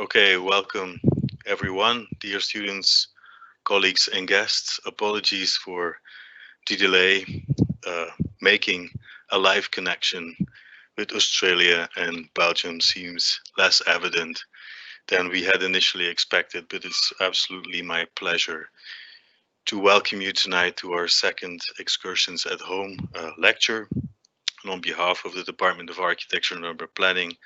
Okay, welcome everyone, dear students, colleagues, and guests. Apologies for the delay. Uh, Making a live connection with Australia and Belgium seems less evident than we had initially expected, but it's absolutely my pleasure to welcome you tonight to our second Excursions at Home lecture. And on behalf of the Department of Architecture and Urban Planning,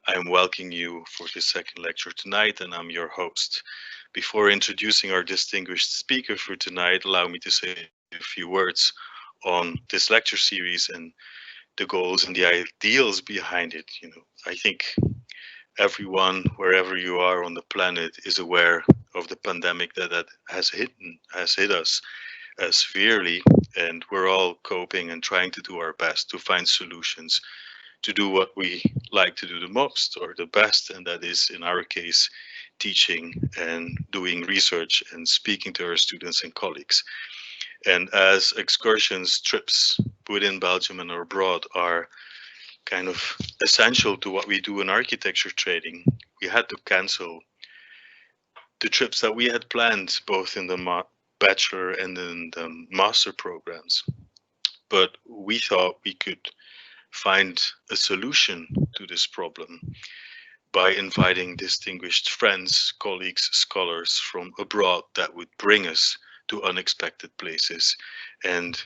I am welcoming you for this second lecture tonight, and I'm your host. Before introducing our distinguished speaker for tonight, allow me to say a few words on this lecture series and the goals and the ideals behind it. I think everyone, wherever you are on the planet, is aware of the pandemic that has hit us severely, and we're all coping and trying to do our best to find solutions to do what we like to do the most or the best, and that is, in our case, teaching and doing research and speaking to our students and colleagues. And as excursions, trips within Belgium and abroad are kind of essential to what we do in architecture training, we had to cancel the trips that we had planned both in the bachelor and in the master programs. But we thought we could find a solution to this problem by inviting distinguished friends, colleagues, scholars from abroad that would bring us to unexpected places and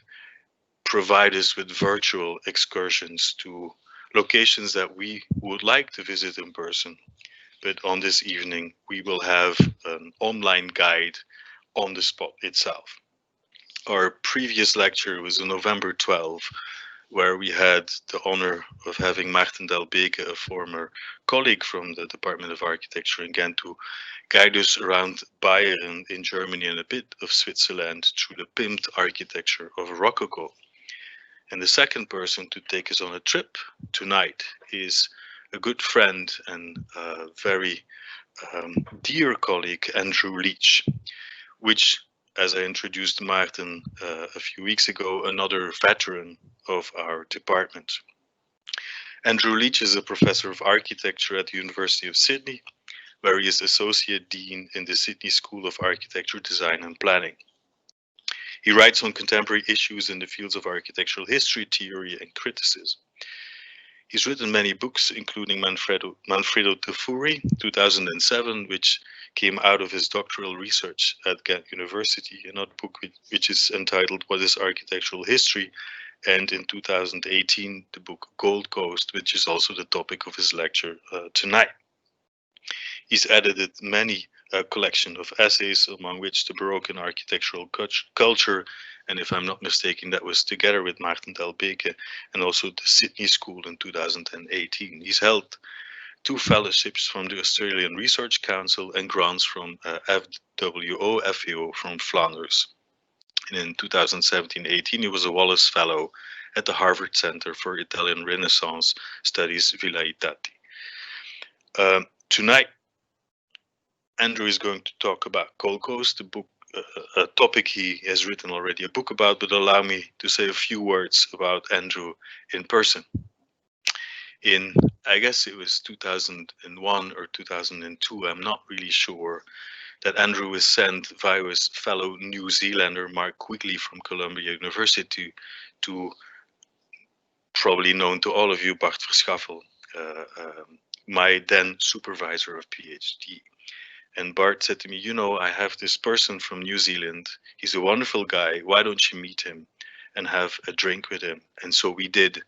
provide us with virtual excursions to locations that we would like to visit in person. But on this evening, we will have an online guide on the spot itself. Our previous lecture was on November 12th, where we had the honor of having Maarten Delbeke, a former colleague from the Department of Architecture in Ghent, to guide us around Bayern in Germany and a bit of Switzerland through the pimped architecture of Rococo. And the second person to take us on a trip tonight is a good friend and a very dear colleague, Andrew Leach, which, as I introduced Maarten a few weeks ago, another veteran of our department. Andrew Leach is a professor of architecture at the University of Sydney, where he is associate dean in the Sydney School of Architecture, Design and Planning. He writes on contemporary issues in the fields of architectural history, theory, and criticism. He's written many books, including Manfredo Tafuri, 2007, which came out of his doctoral research at Ghent University, another book which is entitled What is Architectural History? And in 2018, the book Gold Coast, which is also the topic of his lecture tonight. He's edited many collection of essays, among which the Baroque and Architectural Culture, and if I'm not mistaken, that was together with Maarten Delbeke, and also the Sydney School in 2018. He's held 2 fellowships from the Australian Research Council and grants from FWO, FAO from Flanders. And in 2017-18, he was a Wallace Fellow at the Harvard Center for Italian Renaissance Studies, Villa Itati. Tonight, Andrew is going to talk about Gold Coast, the book, a topic he has written already a book about, but allow me to say a few words about Andrew in person. In, I guess it was 2001 or 2002, I'm not really sure, that Andrew was sent via his fellow New Zealander Mark Quigley from Columbia University to, probably known to all of you, Bart Verschaffel, my then supervisor of PhD. And Bart said to me, I have this person from New Zealand. He's a wonderful guy. Why don't you meet him and have a drink with him? And so we did.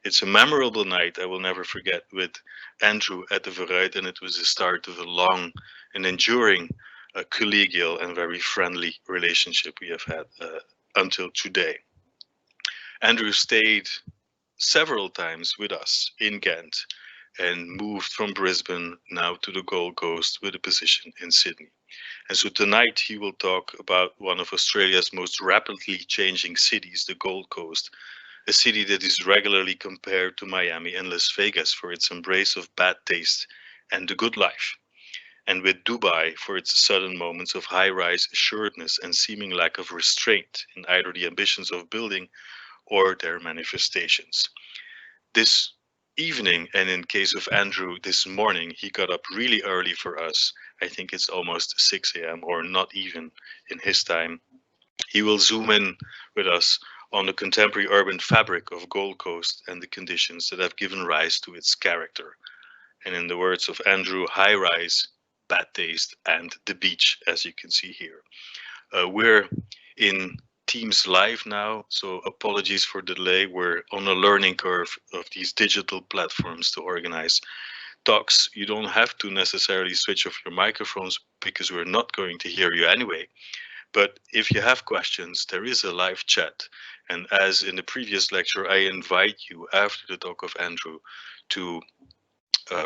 It's a memorable night I will never forget with Andrew at the Vooruit, and it was the start of a long and enduring collegial and very friendly relationship we have had until today. Andrew stayed several times with us in Ghent and moved from Brisbane now to the Gold Coast with a position in Sydney. And so tonight he will talk about one of Australia's most rapidly changing cities, the Gold Coast, a city that is regularly compared to Miami and Las Vegas for its embrace of bad taste and the good life, and with Dubai for its sudden moments of high-rise assuredness and seeming lack of restraint in either the ambitions of building or their manifestations. This evening. And in case of Andrew, this morning, he got up really early for us. I think it's almost 6 a.m. or not even in his time. He will zoom in with us on the contemporary urban fabric of Gold Coast and the conditions that have given rise to its character. And in the words of Andrew, high rise, bad taste, and the beach, as you can see here. We're in Teams Live now, so apologies for the delay. We're on a learning curve of these digital platforms to organize talks. You don't have to necessarily switch off your microphones because we're not going to hear you anyway. But if you have questions, there is a live chat. And as in the previous lecture, I invite you after the talk of Andrew to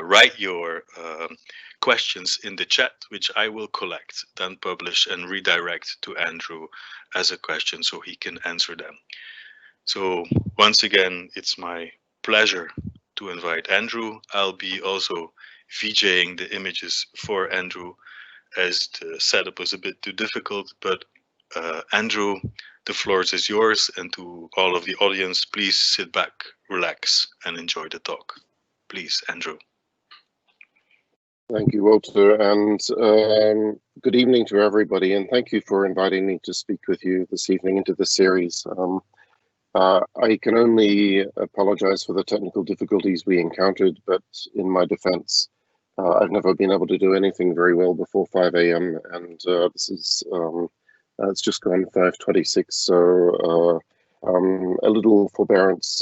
write your questions in the chat, which I will collect, then publish and redirect to Andrew as a question so he can answer them. So once again, it's my pleasure to invite Andrew. I'll be also VJing the images for Andrew as the setup was a bit too difficult, but Andrew, the floor is yours, and to all of the audience, please sit back, relax, and enjoy the talk. Please, Andrew. Thank you, Walter, and good evening to everybody, and thank you for inviting me to speak with you this evening into the series. I can only apologize for the technical difficulties we encountered, but in my defense, I've never been able to do anything very well before 5 a.m. and this is, it's just gone 5:26, so a little forbearance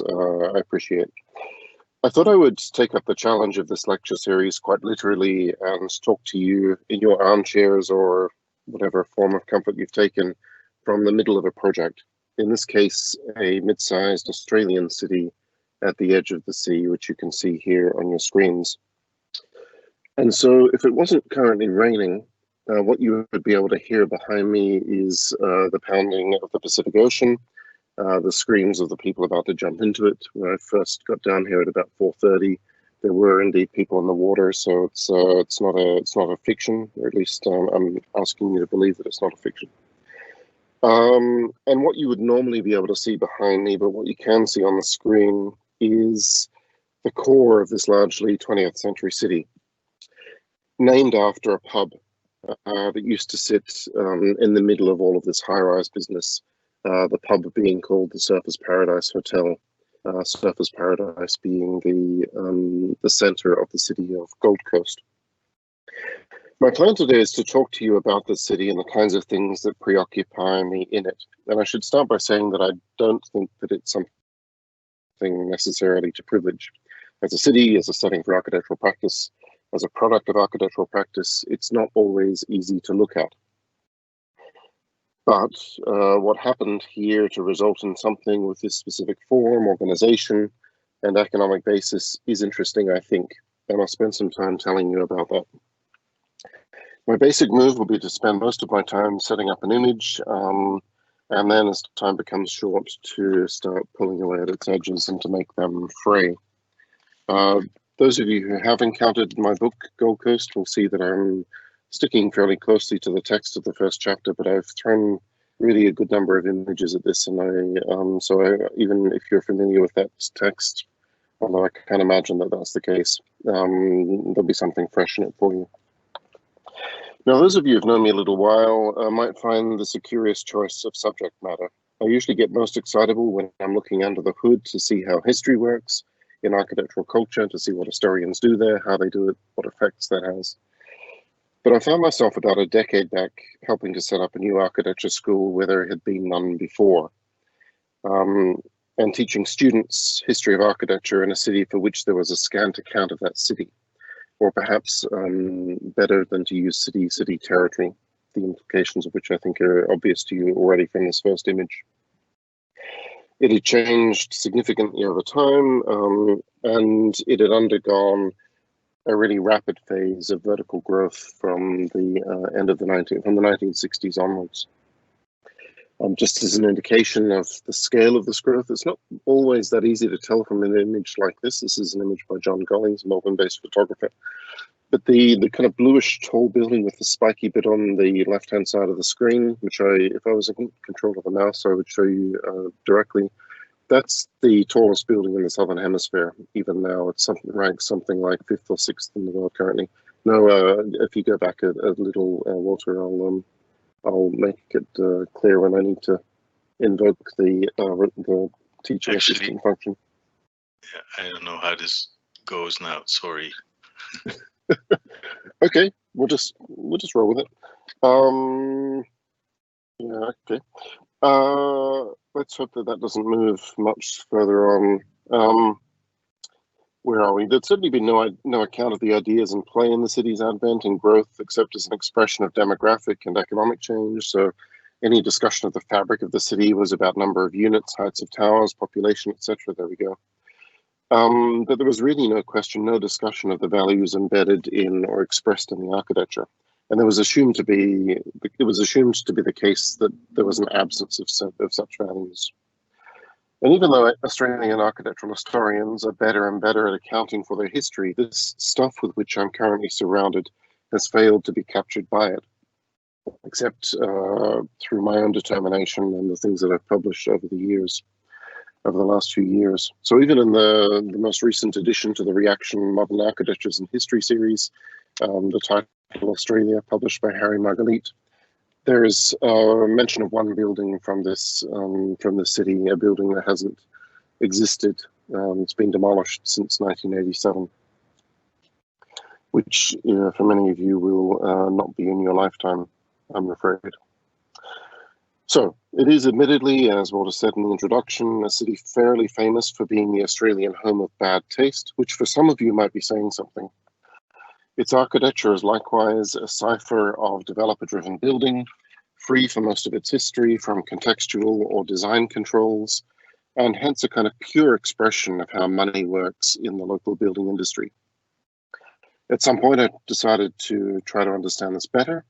I appreciate. I thought I would take up the challenge of this lecture series quite literally and talk to you in your armchairs or whatever form of comfort you've taken from the middle of a project. In this case, a mid-sized Australian city at the edge of the sea, which you can see here on your screens. And so if it wasn't currently raining, what you would be able to hear behind me is the pounding of the Pacific Ocean, the screams of the people about to jump into it. When I first got down here at about 4:30, there were indeed people in the water, so it's not a fiction, or at least I'm asking you to believe that it's not a fiction. And what you would normally be able to see behind me, but what you can see on the screen, is the core of this largely 20th century city, named after a pub that used to sit in the middle of all of this high-rise business. The pub being called the Surfers Paradise Hotel, Surfers Paradise being the center of the city of Gold Coast. My plan today is to talk to you about the city and the kinds of things that preoccupy me in it. And I should start by saying that I don't think that it's something necessarily to privilege. As a city, as a setting for architectural practice, as a product of architectural practice, it's not always easy to look at. But what happened here to result in something with this specific form, organization, and economic basis is interesting, I think, and I'll spend some time telling you about that. My basic move will be to spend most of my time setting up an image, and then as time becomes short, to start pulling away at its edges and to make them fray. Those of you who have encountered my book, Gold Coast, will see that I'm sticking fairly closely to the text of the first chapter, but I've thrown really a good number of images at this, and even if you're familiar with that text, although I can't imagine that that's the case, there'll be something fresh in it for you. Now, those of you who've known me a little while might find this a curious choice of subject matter. I usually get most excitable when I'm looking under the hood to see how history works in architectural culture, to see what historians do there, how they do it, what effects that has. But I found myself about a decade back helping to set up a new architecture school where there had been none before, and teaching students history of architecture in a city for which there was a scant account of that city, or perhaps better than to use city territory, the implications of which I think are obvious to you already from this first image. It had changed significantly over time, and it had undergone a really rapid phase of vertical growth from the end of the 1960s onwards. Just as an indication of the scale of this growth, it's not always that easy to tell from an image like this. This is an image by John Gollings, a Melbourne-based photographer. But the kind of bluish tall building with the spiky bit on the left-hand side of the screen, which if I was in control of the mouse, I would show you directly, That's the tallest building in the Southern Hemisphere. Even now, it's ranked something like 5th or 6th in the world currently. No, if you go back a little, Walter, I'll make it clear when I need to invoke the teaching assistant function. Yeah, I don't know how this goes now. Sorry. Okay, we'll just roll with it. Yeah, okay. Let's hope that doesn't move much further on. Where are we? There'd certainly been no account of the ideas in play in the city's advent and growth, except as an expression of demographic and economic change. So any discussion of the fabric of the city was about number of units, heights of towers, population, etc. There we go. But there was really no discussion of the values embedded in or expressed in the architecture. And it was assumed to be the case that there was an absence of such values. And even though Australian architectural historians are better and better at accounting for their history, this stuff with which I'm currently surrounded has failed to be captured by it, except through my own determination and the things that I've published over the last few years. So even in the most recent addition to the Reaction Modern Architectures and History series, the title Australia, published by Harry Margalit, there is a mention of one building from the city, a building that hasn't existed. It's been demolished since 1987, which for many of you will not be in your lifetime, I'm afraid. So it is admittedly, as Walter said in the introduction, a city fairly famous for being the Australian home of bad taste, which for some of you might be saying something. Its architecture is likewise a cipher of developer-driven building, free for most of its history from contextual or design controls, and hence a kind of pure expression of how money works in the local building industry. At some point, I decided to try to understand this better,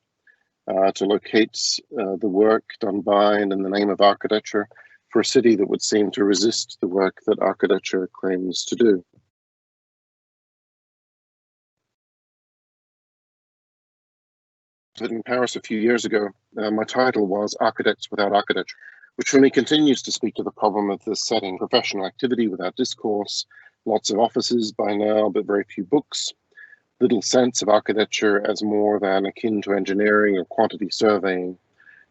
to locate the work done by and in the name of architecture for a city that would seem to resist the work that architecture claims to do. In Paris a few years ago, my title was Architects Without Architecture, which for me continues to speak to the problem of this setting: professional activity without discourse, lots of offices by now, but very few books, little sense of architecture as more than akin to engineering or quantity surveying.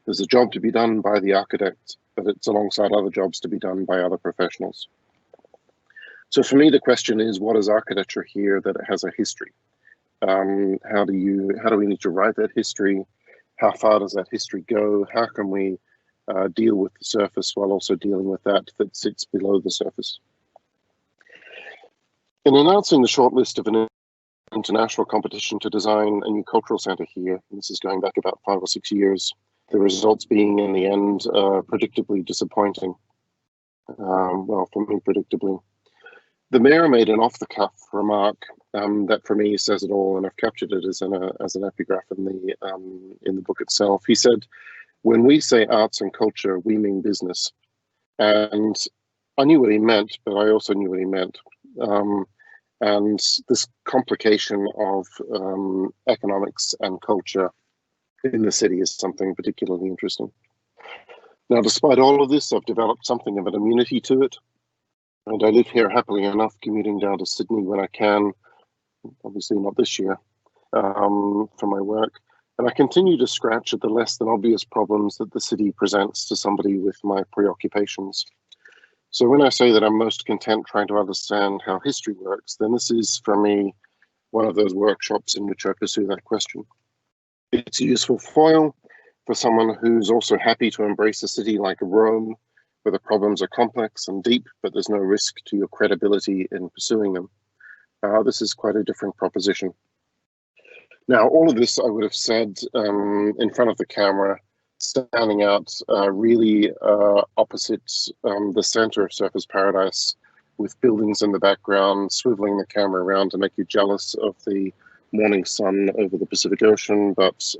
There's a job to be done by the architect, but it's alongside other jobs to be done by other professionals. So for me, the question is, what is architecture here that it has a history? How do we need to write that history? How far does that history go? How can we deal with the surface while also dealing with that sits below the surface? In announcing the shortlist of an international competition to design a new cultural centre here, and this is going back about 5 or 6 years, the results being in the end predictably disappointing. Well, for me, predictably. The mayor made an off-the-cuff remark that for me says it all, and I've captured it as an epigraph in the book itself. He said, "When we say arts and culture, we mean business." And I knew what he meant, but I also knew what he meant. And this complication of economics and culture in the city is something particularly interesting. Now, despite all of this, I've developed something of an immunity to it. And I live here happily enough, commuting down to Sydney when I can, obviously not this year, for my work. And I continue to scratch at the less than obvious problems that the city presents to somebody with my preoccupations. So when I say that I'm most content trying to understand how history works, then this is, for me, one of those workshops in which I pursue that question. It's a useful foil for someone who's also happy to embrace a city like Rome, where the problems are complex and deep, but there's no risk to your credibility in pursuing them. This is quite a different proposition. Now, all of this I would have said in front of the camera, standing out really opposite the center of Surfers Paradise, with buildings in the background, swiveling the camera around to make you jealous of the morning sun over the Pacific Ocean, but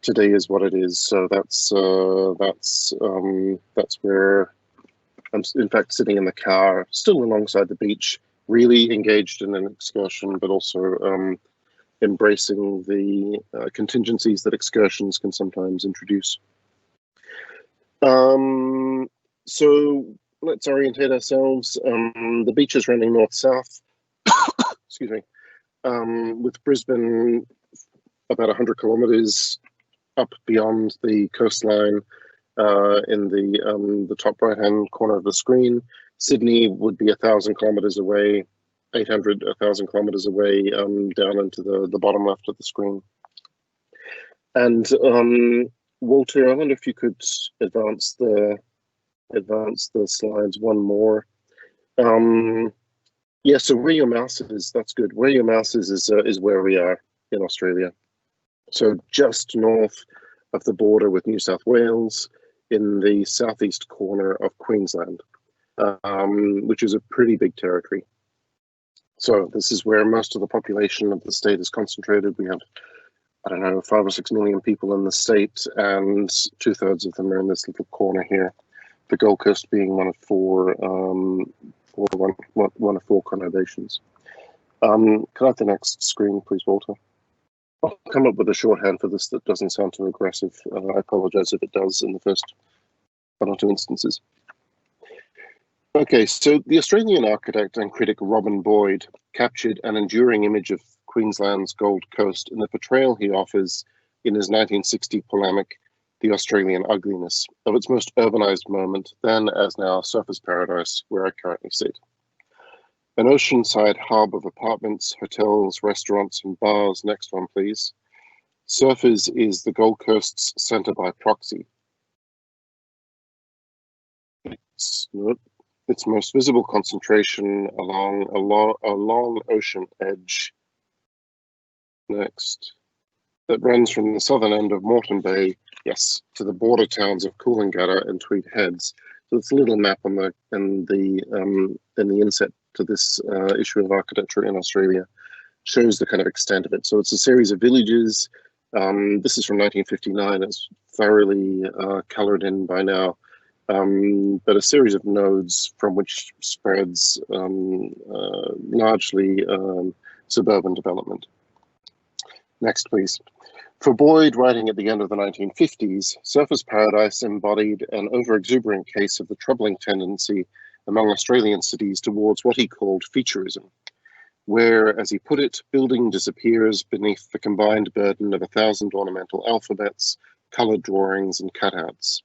today is what it is. So that's where I'm, in fact, sitting in the car, still alongside the beach, really engaged in an excursion, but also embracing the contingencies that excursions can sometimes introduce. So let's orientate ourselves. The beach is running north-south, excuse me, with Brisbane about 100 kilometres up beyond the coastline in the top right-hand corner of the screen. Sydney would be 1,000 kilometres away, 1,000 kilometres away, down into the bottom left of the screen. And Walter, I wonder if you could advance the slides one more. Yeah, so where your mouse is, that's good. Where your mouse is where we are in Australia. So just north of the border with New South Wales, in the southeast corner of Queensland, which is a pretty big territory. So this is where most of the population of the state is concentrated. We have, I don't know, 5 or 6 million people in the state, and 2/3 of them are in this little corner here. The Gold Coast being one of four conurbations. Can I have the next screen, please, Walter? I'll come up with a shorthand for this that doesn't sound too aggressive. I apologize if it does in the first 1 or 2 instances. Okay, so the Australian architect and critic Robin Boyd captured an enduring image of Queensland's Gold Coast in the portrayal he offers in his 1960 polemic, The Australian Ugliness, of its most urbanized moment, then as now Surfers Paradise, where I currently sit. An oceanside hub of apartments, hotels, restaurants, and bars. Next one, please. Surfers is the Gold Coast's centre by proxy. Its most visible concentration along a long ocean edge. Next. That runs from the southern end of Moreton Bay, yes, to the border towns of Coolangatta and Tweed Heads. So it's a little map on the inset to this issue of architecture in Australia, shows the kind of extent of it. So it's a series of villages. This is from 1959. It's thoroughly coloured in by now, but a series of nodes from which spreads largely suburban development. Next, please. For Boyd, writing at the end of the 1950s, Surfers Paradise embodied an over-exuberant case of the troubling tendency among Australian cities towards what he called featureism, where, as he put it, building disappears beneath the combined burden of 1,000 ornamental alphabets, coloured drawings, and cutouts.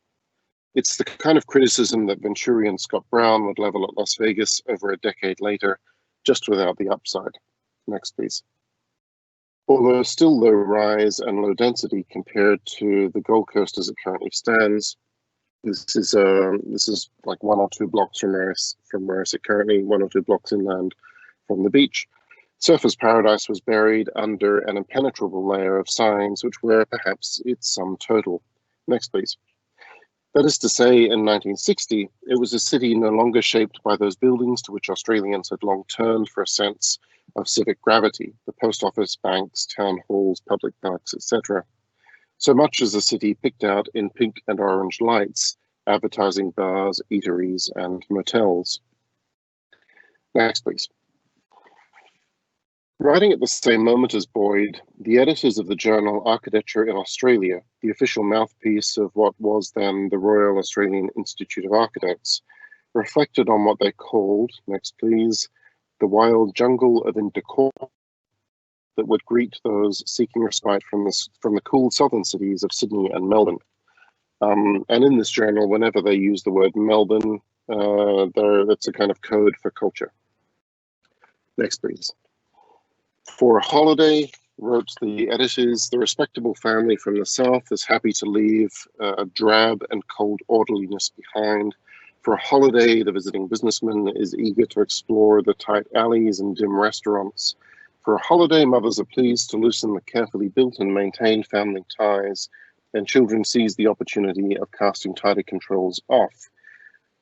It's the kind of criticism that Venturian Scott Brown would level at Las Vegas over a decade later, just without the upside. Next, please. Although still low rise and low density compared to the Gold Coast as it currently stands, this is like 1 or 2 blocks from where I sit currently, 1 or 2 blocks inland from the beach. Surfers Paradise was buried under an impenetrable layer of signs which were perhaps its sum total. Next, please. That is to say, in 1960, it was a city no longer shaped by those buildings to which Australians had long turned for a sense of civic gravity, the post office, banks, town halls, public parks, etc. So much as a city picked out in pink and orange lights, advertising bars, eateries, and motels. Next, please. Writing at the same moment as Boyd, the editors of the journal Architecture in Australia, the official mouthpiece of what was then the Royal Australian Institute of Architects, reflected on what they called, next please, the wild jungle of indecorum that would greet those seeking respite from the cool southern cities of Sydney and Melbourne. And in this journal, whenever they use the word Melbourne, that's a kind of code for culture. Next, please. For a holiday, wrote the editors, the respectable family from the south is happy to leave a drab and cold orderliness behind. For a holiday, the visiting businessman is eager to explore the tight alleys and dim restaurants. For a holiday, mothers are pleased to loosen the carefully built and maintained family ties, and children seize the opportunity of casting tighter controls off.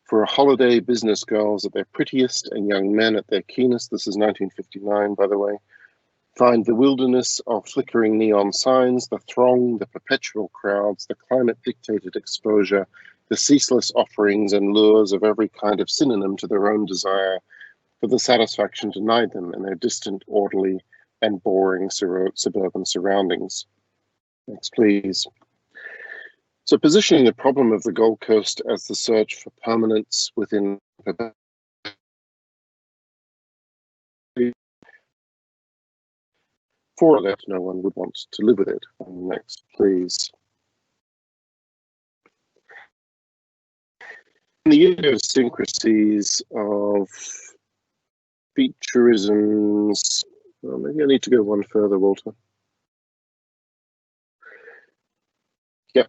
For a holiday, business girls at their prettiest and young men at their keenest, this is 1959, by the way, find the wilderness of flickering neon signs, the throng, the perpetual crowds, the climate-dictated exposure, the ceaseless offerings and lures of every kind of synonym to their own desire, for the satisfaction denied them in their distant, orderly, and boring suburban surroundings. Next, please. So positioning the problem of the Gold Coast as the search for permanence within for that no one would want to live with it. Next, please. The idiosyncrasies of featureisms. Well, maybe I need to go one further, Walter. Yeah.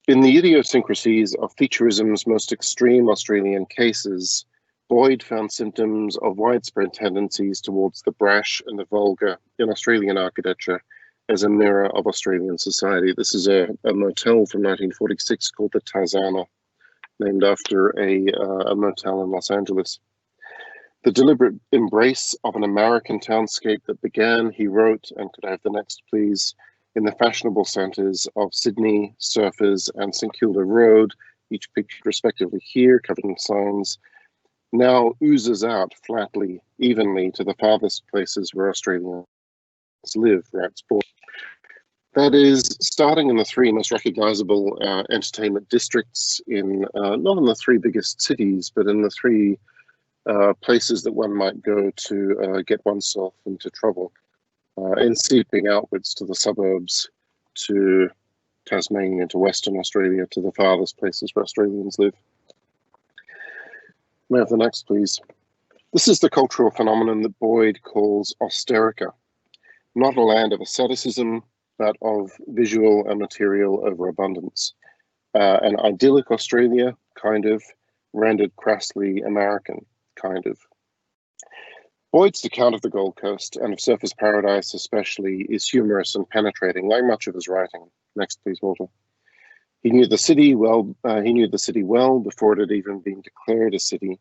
In the idiosyncrasies of featureism's most extreme Australian cases, Boyd found symptoms of widespread tendencies towards the brash and the vulgar in Australian architecture as a mirror of Australian society. This is a motel from 1946 called the Tarzana, named after a motel in Los Angeles. The deliberate embrace of an American townscape that began, he wrote, and could I have the next please, in the fashionable centres of Sydney, Surfers, and St Kilda Road, each pictured respectively here, covered in signs, now oozes out flatly, evenly to the farthest places where Australians live, writes Boyd. That is, starting in the three most recognisable entertainment districts in, not in the three biggest cities, but in the three places that one might go to get oneself into trouble, and seeping outwards to the suburbs, to Tasmania, to Western Australia, to the farthest places where Australians live. May I have the next, please? This is the cultural phenomenon that Boyd calls austerica, not a land of asceticism, but of visual and material overabundance. An idyllic Australia, kind of, rendered crassly American, kind of. Boyd's account of the Gold Coast, and of Surfers Paradise especially, is humorous and penetrating, like much of his writing. Next, please, Walter. He knew the city well. Before it had even been declared a city,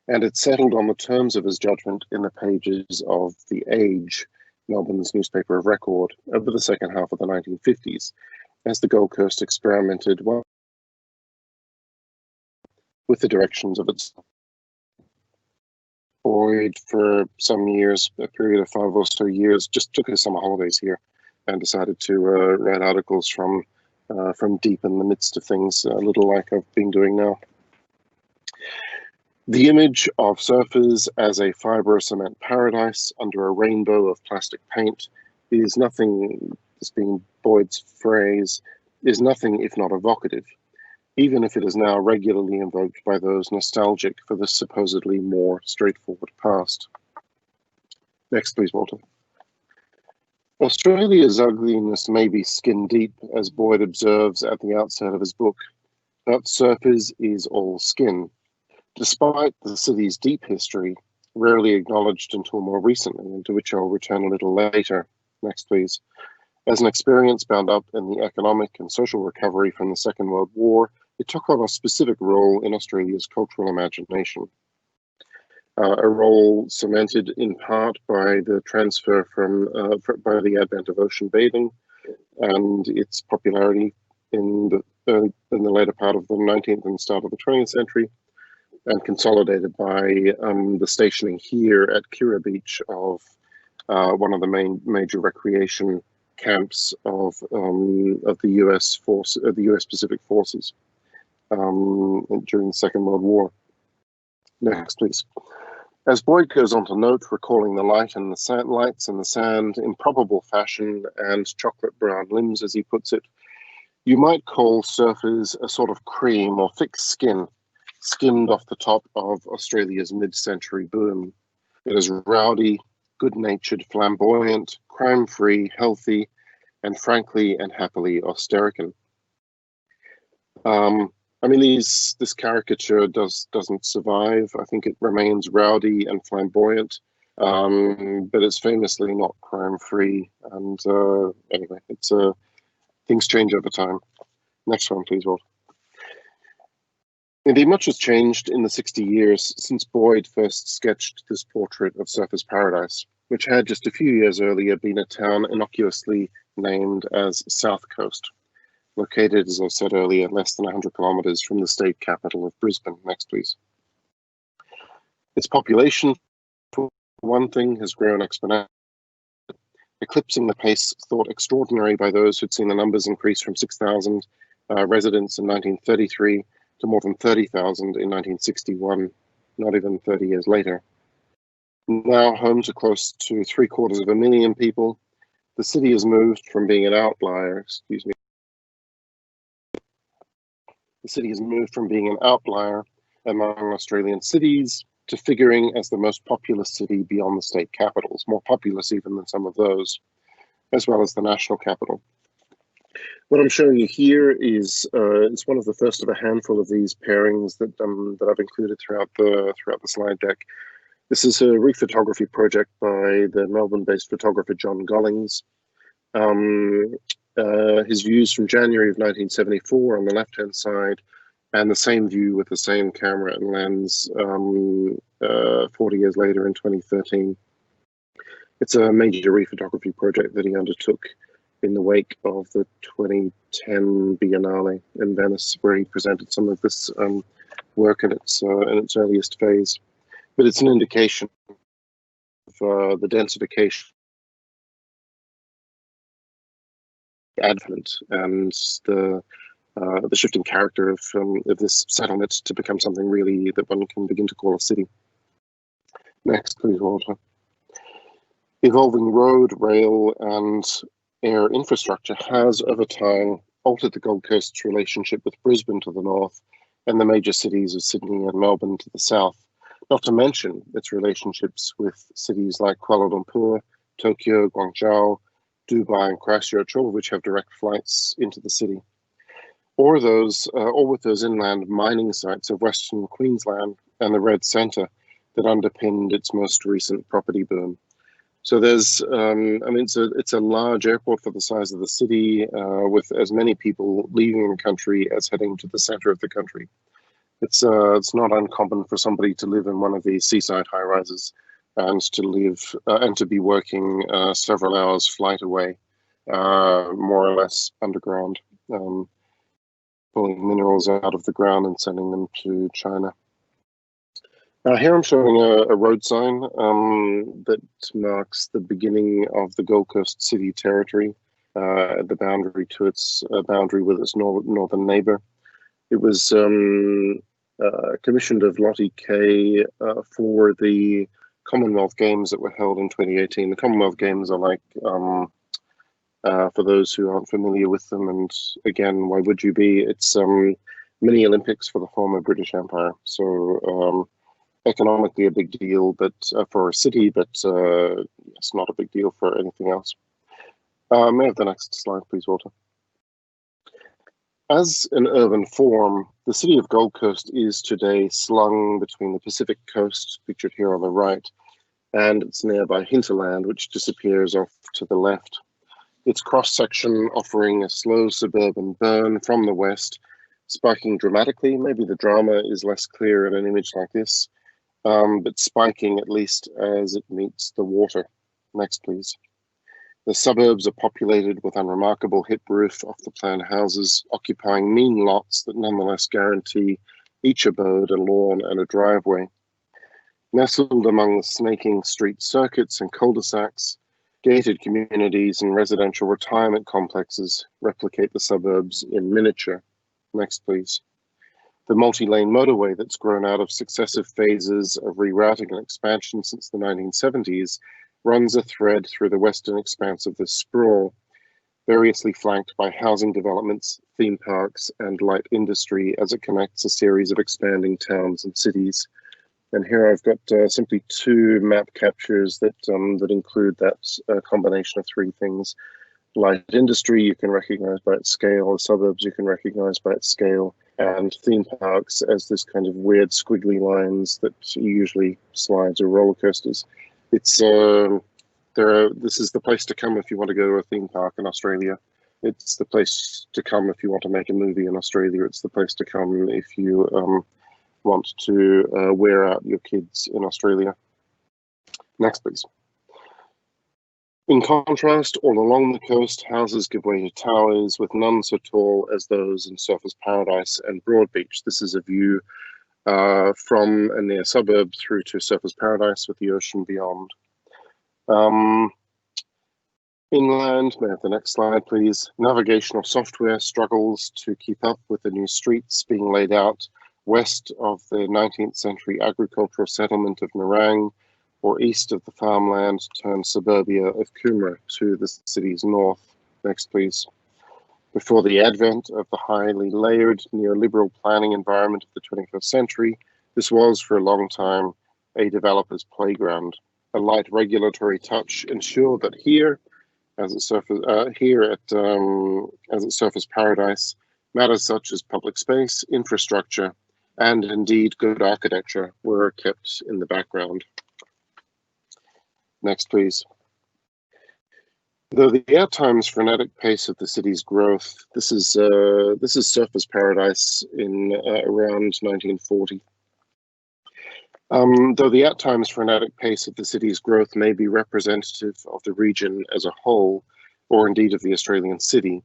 and it settled on the terms of his judgment in the pages of The Age, Melbourne's newspaper of record, over the second half of the 1950s, as the Gold Coast experimented with the directions of its. Boyd, for some years, a period of 5 or so years, just took his summer holidays here and decided to write articles from deep in the midst of things, a little like I've been doing now. The image of surfers as a fibro-cement paradise under a rainbow of plastic paint is nothing, this being Boyd's phrase, is nothing if not evocative, even if it is now regularly invoked by those nostalgic for the supposedly more straightforward past. Next, please, Walter. Australia's ugliness may be skin deep, as Boyd observes at the outset of his book, but Surfers is all skin. Despite the city's deep history, rarely acknowledged until more recently, and to which I'll return a little later. Next, please. As an experience bound up in the economic and social recovery from the Second World War, it took on a specific role in Australia's cultural imagination. A role cemented in part by the transfer by the advent of ocean bathing and its popularity in the later part of the 19th and start of the 20th century, and consolidated by the stationing here at Kira Beach of one of the major recreation camps of the U.S. Pacific Forces during the Second World War. Next, please. As Boyd goes on to note, recalling the lights in the sand, improbable fashion, and chocolate brown limbs, as he puts it, you might call surfers a sort of cream or thick skin, skimmed off the top of Australia's mid-century boom. It is rowdy, good-natured, flamboyant, crime-free, healthy, and frankly and happily austerican. I mean, this caricature doesn't survive. I think it remains rowdy and flamboyant, but it's famously not crime-free. And anyway, things change over time. Next one, please, Walt. Indeed, much has changed in the 60 years since Boyd first sketched this portrait of Surfers Paradise, which had just a few years earlier been a town innocuously named as South Coast, located, as I said earlier, less than 100 kilometers from the state capital of Brisbane. Next, please. Its population, for one thing, has grown exponentially. eclipsing the pace thought extraordinary by those who'd seen the numbers increase from 6,000 residents in 1933 to more than 30,000 in 1961, not even 30 years later. Now home to close to 750,000 people, the city has moved from being an outlier, the city has moved from being an outlier among Australian cities to figuring as the most populous city beyond the state capitals, more populous even than some of those, as well as the national capital. What I'm showing you here is it's one of the first of a handful of these pairings that that I've included throughout the slide deck. This is a rephotography project by the Melbourne-based photographer John Gollings. His views from January of 1974 on the left-hand side, and the same view with the same camera and lens 40 years later in 2013. It's a major rephotography project that he undertook in the wake of the 2010 Biennale in Venice, where he presented some of this work in its earliest phase. But it's an indication of the densification, advent, and the shifting character of this settlement to become something really that one can begin to call a city. Next, please, Walter. Evolving road, rail, and air infrastructure has, over time, altered the Gold Coast's relationship with Brisbane to the north and the major cities of Sydney and Melbourne to the south, not to mention its relationships with cities like Kuala Lumpur, Tokyo, Guangzhou, Dubai, and Christchurch, all of which have direct flights into the city, or with those inland mining sites of Western Queensland and the Red Centre that underpinned its most recent property boom. So there's, it's a large airport for the size of the city, with as many people leaving the country as heading to the centre of the country. It's not uncommon for somebody to live in one of these seaside high-rises and to live and to be working several hours flight away, more or less underground, pulling minerals out of the ground and sending them to China. Here I'm showing a road sign that marks the beginning of the Gold Coast City Territory, the boundary to its boundary with its northern neighbour. It was commissioned of Lottie Kay for the Commonwealth Games that were held in 2018. The Commonwealth Games are like, for those who aren't familiar with them, and again, why would you be? It's mini Olympics for the former British Empire. So economically a big deal, but for a city, but it's not a big deal for anything else. May I have the next slide, please, Walter? As an urban form, the city of Gold Coast is today slung between the Pacific coast, pictured here on the right, and its nearby hinterland, which disappears off to the left. Its cross-section offering a slow suburban burn from the west, spiking dramatically. Maybe the drama is less clear in an image like this, but spiking at least as it meets the water. Next, please. The suburbs are populated with unremarkable hip roof off-the-plan houses, occupying mean lots that nonetheless guarantee each abode a lawn and a driveway. Nestled among the snaking street circuits and cul-de-sacs, gated communities and residential retirement complexes replicate the suburbs in miniature. Next, please. The multi-lane motorway that's grown out of successive phases of rerouting and expansion since the 1970s runs a thread through the western expanse of this sprawl, variously flanked by housing developments, theme parks, and light industry as it connects a series of expanding towns and cities. And here I've got simply two map captures that include that combination of three things. Light industry you can recognize by its scale, the suburbs you can recognize by its scale, and theme parks as this kind of weird squiggly lines that usually slides or roller coasters. It's this is the place to come if you want to go to a theme park in Australia. It's the place to come if you want to make a movie in Australia. It's the place to come if you want to wear out your kids in Australia. Next, please. In contrast, all along the coast, houses give way to towers with none so tall as those in Surfers Paradise and Broadbeach. This is a view from a near suburb through to Surfers Paradise with the ocean beyond. Inland, may I have the next slide, please? Navigational software struggles to keep up with the new streets being laid out west of the 19th century agricultural settlement of Nerang, or east of the farmland turned suburbia of Coomera to the city's north. Next, please. Before the advent of the highly layered neoliberal planning environment of the 21st century, this was for a long time a developer's playground. A light regulatory touch ensured that here, as it surfaced paradise, matters such as public space, infrastructure, and indeed good architecture were kept in the background. Next, please. Though the at times frenetic pace of the city's growth, this is surface paradise in around 1940. Though the at times frenetic pace of the city's growth may be representative of the region as a whole, or indeed of the Australian city,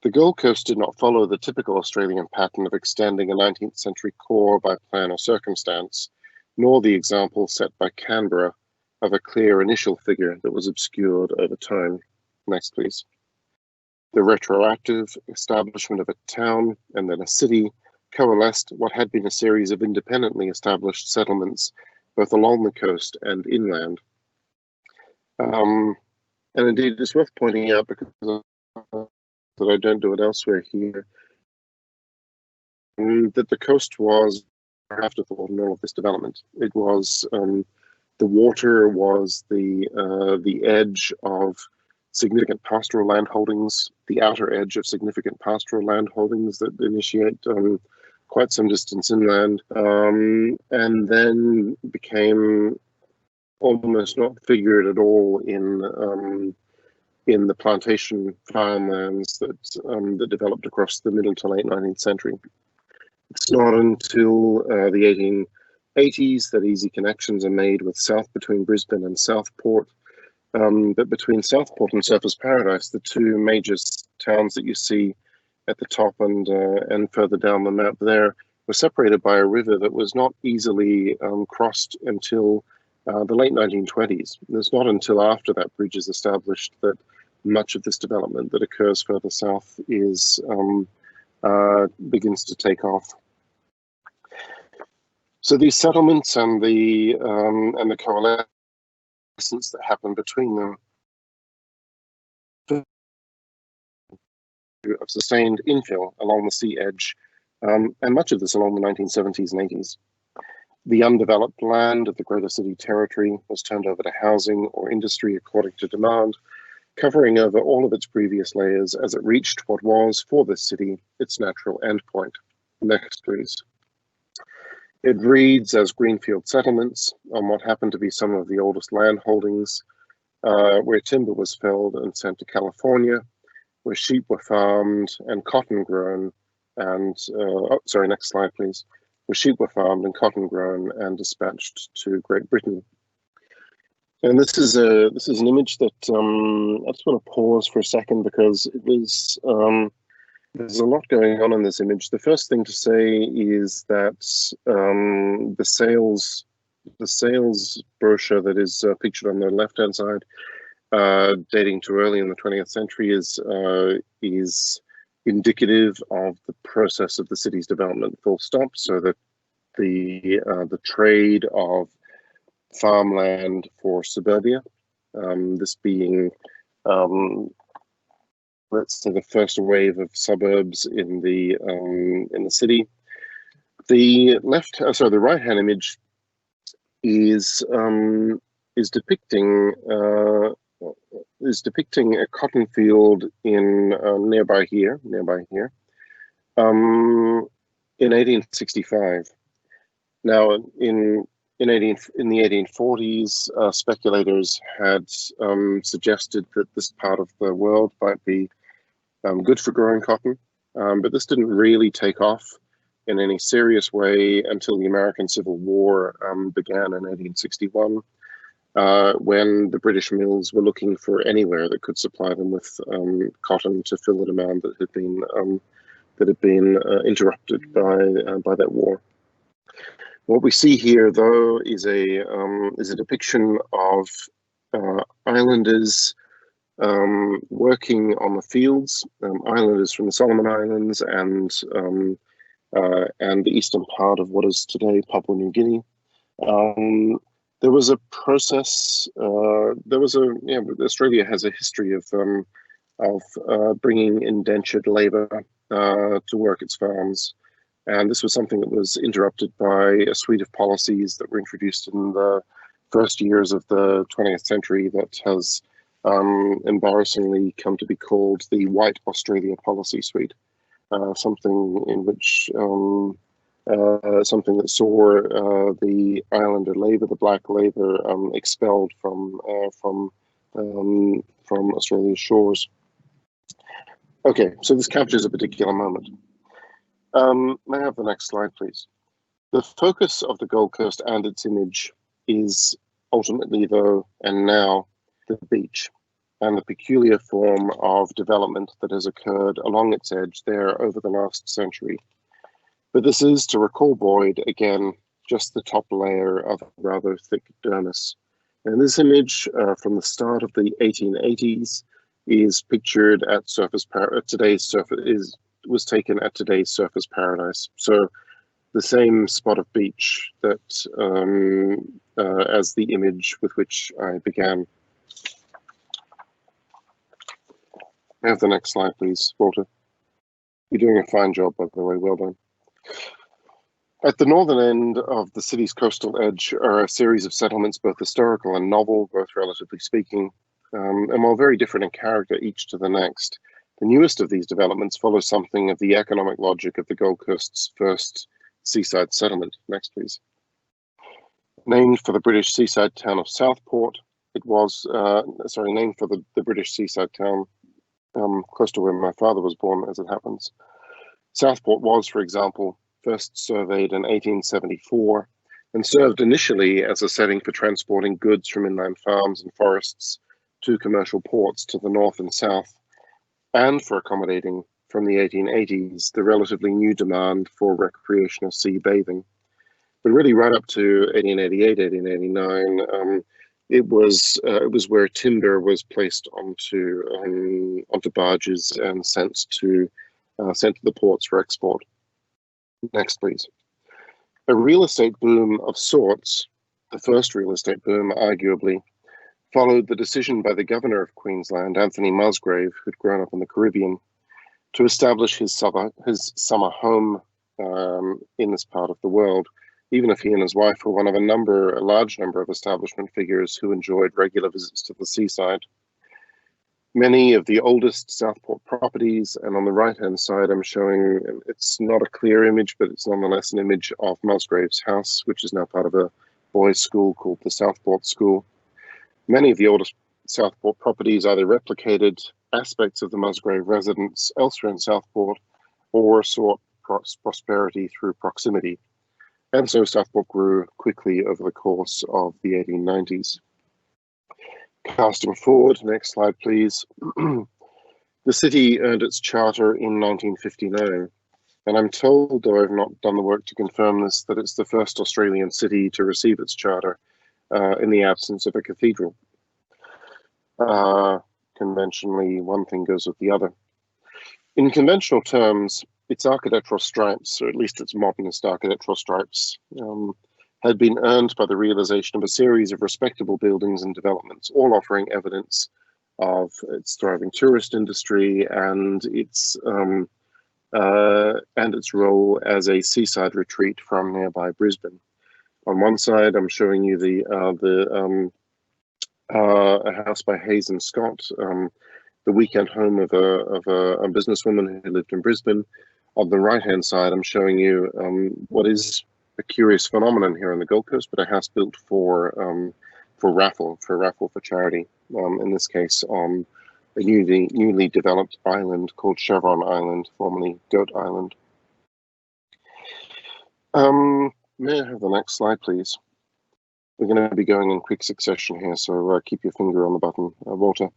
the Gold Coast did not follow the typical Australian pattern of extending a 19th century core by plan or circumstance, nor the example set by Canberra of a clear initial figure that was obscured over time. Next, please. The retroactive establishment of a town and then a city coalesced what had been a series of independently established settlements, both along the coast and inland. And indeed, it's worth pointing out, because that I don't do it elsewhere here, that the coast was an afterthought in all of this development. It was the water was the edge of significant pastoral land holdings, the outer edge of significant pastoral land holdings that initiate quite some distance inland, and then became almost not figured at all in the plantation farmlands that developed across the middle to late 19th century. It's not until the 1880s that easy connections are made with south between Brisbane and Southport. But between Southport and Surfers Paradise, the two major towns that you see at the top and further down the map there were separated by a river that was not easily crossed until the late 1920s. It's not until after that bridge is established that much of this development that occurs further south is begins to take off. So these settlements and the coalescence that happened between them of sustained infill along the sea edge, and much of this along the 1970s and 80s. The undeveloped land of the Greater City Territory was turned over to housing or industry according to demand, covering over all of its previous layers as it reached what was, for this city, its natural endpoint. Next, please. It reads as greenfield settlements on what happened to be some of the oldest land holdings, where timber was felled and sent to California, where sheep were farmed and cotton grown, and next slide, please. Where sheep were farmed and cotton grown and dispatched to Great Britain. And this is an image that I just want to pause for a second, because it was there's a lot going on in this image. The first thing to say is that the sales brochure that is pictured on the left-hand side, dating to early in the 20th century, is indicative of the process of the city's development, full stop. So that the trade of farmland for suburbia, this being let's say the first wave of suburbs in the city. The right-hand image is depicting a cotton field in nearby here, in 1865. Now, in the 1840s, speculators had suggested that this part of the world might be good for growing cotton, but this didn't really take off in any serious way until the American Civil War began in 1861, when the British mills were looking for anywhere that could supply them with cotton to fill the demand that had been interrupted by that war. What we see here, though, is a depiction of islanders working on the fields, islanders from the Solomon Islands and the eastern part of what is today Papua New Guinea. There was a process. Australia has a history of bringing indentured labour to work its farms, and this was something that was interrupted by a suite of policies that were introduced in the first years of the 20th century that has embarrassingly come to be called the White Australia Policy Suite, something in which something that saw the islander labour, the black labour, expelled from Australia's shores. Okay, so this captures a particular moment. May I have the next slide, please? The focus of the Gold Coast and its image is ultimately, though, and now, the beach and the peculiar form of development that has occurred along its edge there over the last century. But this is, to recall Boyd, again, just the top layer of a rather thick dermis. And this image from the start of the 1880s is pictured at was taken at today's Surfers Paradise. So the same spot of beach that as the image with which I began. I have the next slide, please, Walter. You're doing a fine job, by the way. Well done. At the northern end of the city's coastal edge are a series of settlements, both historical and novel, both relatively speaking, and while very different in character each to the next. The newest of these developments follows something of the economic logic of the Gold Coast's first seaside settlement. Next, please. Named for the British seaside town of Southport, it was, named for the British seaside town close to where my father was born, as it happens. Southport was, for example, first surveyed in 1874 and served initially as a setting for transporting goods from inland farms and forests to commercial ports to the north and south, and for accommodating, from the 1880s, the relatively new demand for recreational sea bathing. But really right up to 1888, 1889, it was where timber was placed onto barges and sent to the ports for export. Next, please. A real estate boom of sorts, the first real estate boom, arguably, followed the decision by the governor of Queensland, Anthony Musgrave, who'd grown up in the Caribbean, to establish his summer home in this part of the world, even if he and his wife were one of a large number of establishment figures who enjoyed regular visits to the seaside. Many of the oldest Southport properties, and on the right-hand side I'm showing, it's not a clear image, but it's nonetheless an image of Musgrave's house, which is now part of a boys' school called the Southport School. Many of the oldest Southport properties either replicated aspects of the Musgrave residence elsewhere in Southport or sought prosperity through proximity. And so Southport grew quickly over the course of the 1890s. Casting forward, next slide please. The city earned its charter in 1959, and I'm told, though I've not done the work to confirm this, that it's the first Australian city to receive its charter in the absence of a cathedral. Conventionally, one thing goes with the other. In conventional terms, its architectural stripes, or at least its modernist architectural stripes, had been earned by the realization of a series of respectable buildings and developments, all offering evidence of its thriving tourist industry and its role as a seaside retreat from nearby Brisbane. On one side, I'm showing you a house by Hayes and Scott, the weekend home of a businesswoman who lived in Brisbane. On the right-hand side, I'm showing you what is a curious phenomenon here on the Gold Coast, but a house built for raffle for charity. In this case, on a newly developed island called Chevron Island, formerly Goat Island. May I have the next slide, please? We're going to be going in quick succession here, so keep your finger on the button, Walter.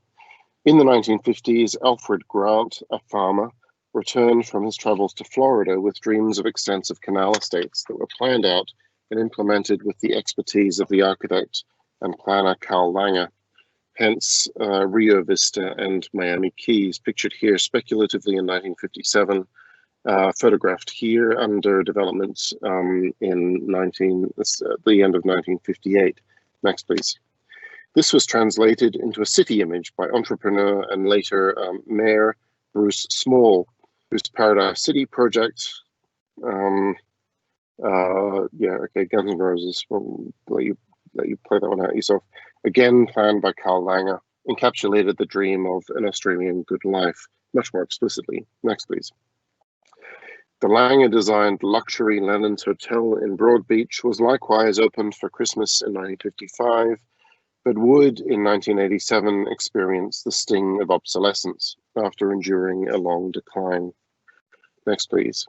In the 1950s, Alfred Grant, a farmer, returned from his travels to Florida with dreams of extensive canal estates that were planned out and implemented with the expertise of the architect and planner Carl Langer. hence Rio Vista and Miami Keys, pictured here speculatively in 1957, photographed here under development in the end of 1958. Next, please. This was translated into a city image by entrepreneur and later mayor Bruce Small, whose Paradise City project, Guns N' Roses, we'll let you play that one out yourself, again planned by Karl Langer, encapsulated the dream of an Australian good life much more explicitly. Next, please. The Langer-designed luxury Lennon's Hotel in Broadbeach was likewise opened for Christmas in 1955, but would, in 1987, experience the sting of obsolescence after enduring a long decline. Next, please.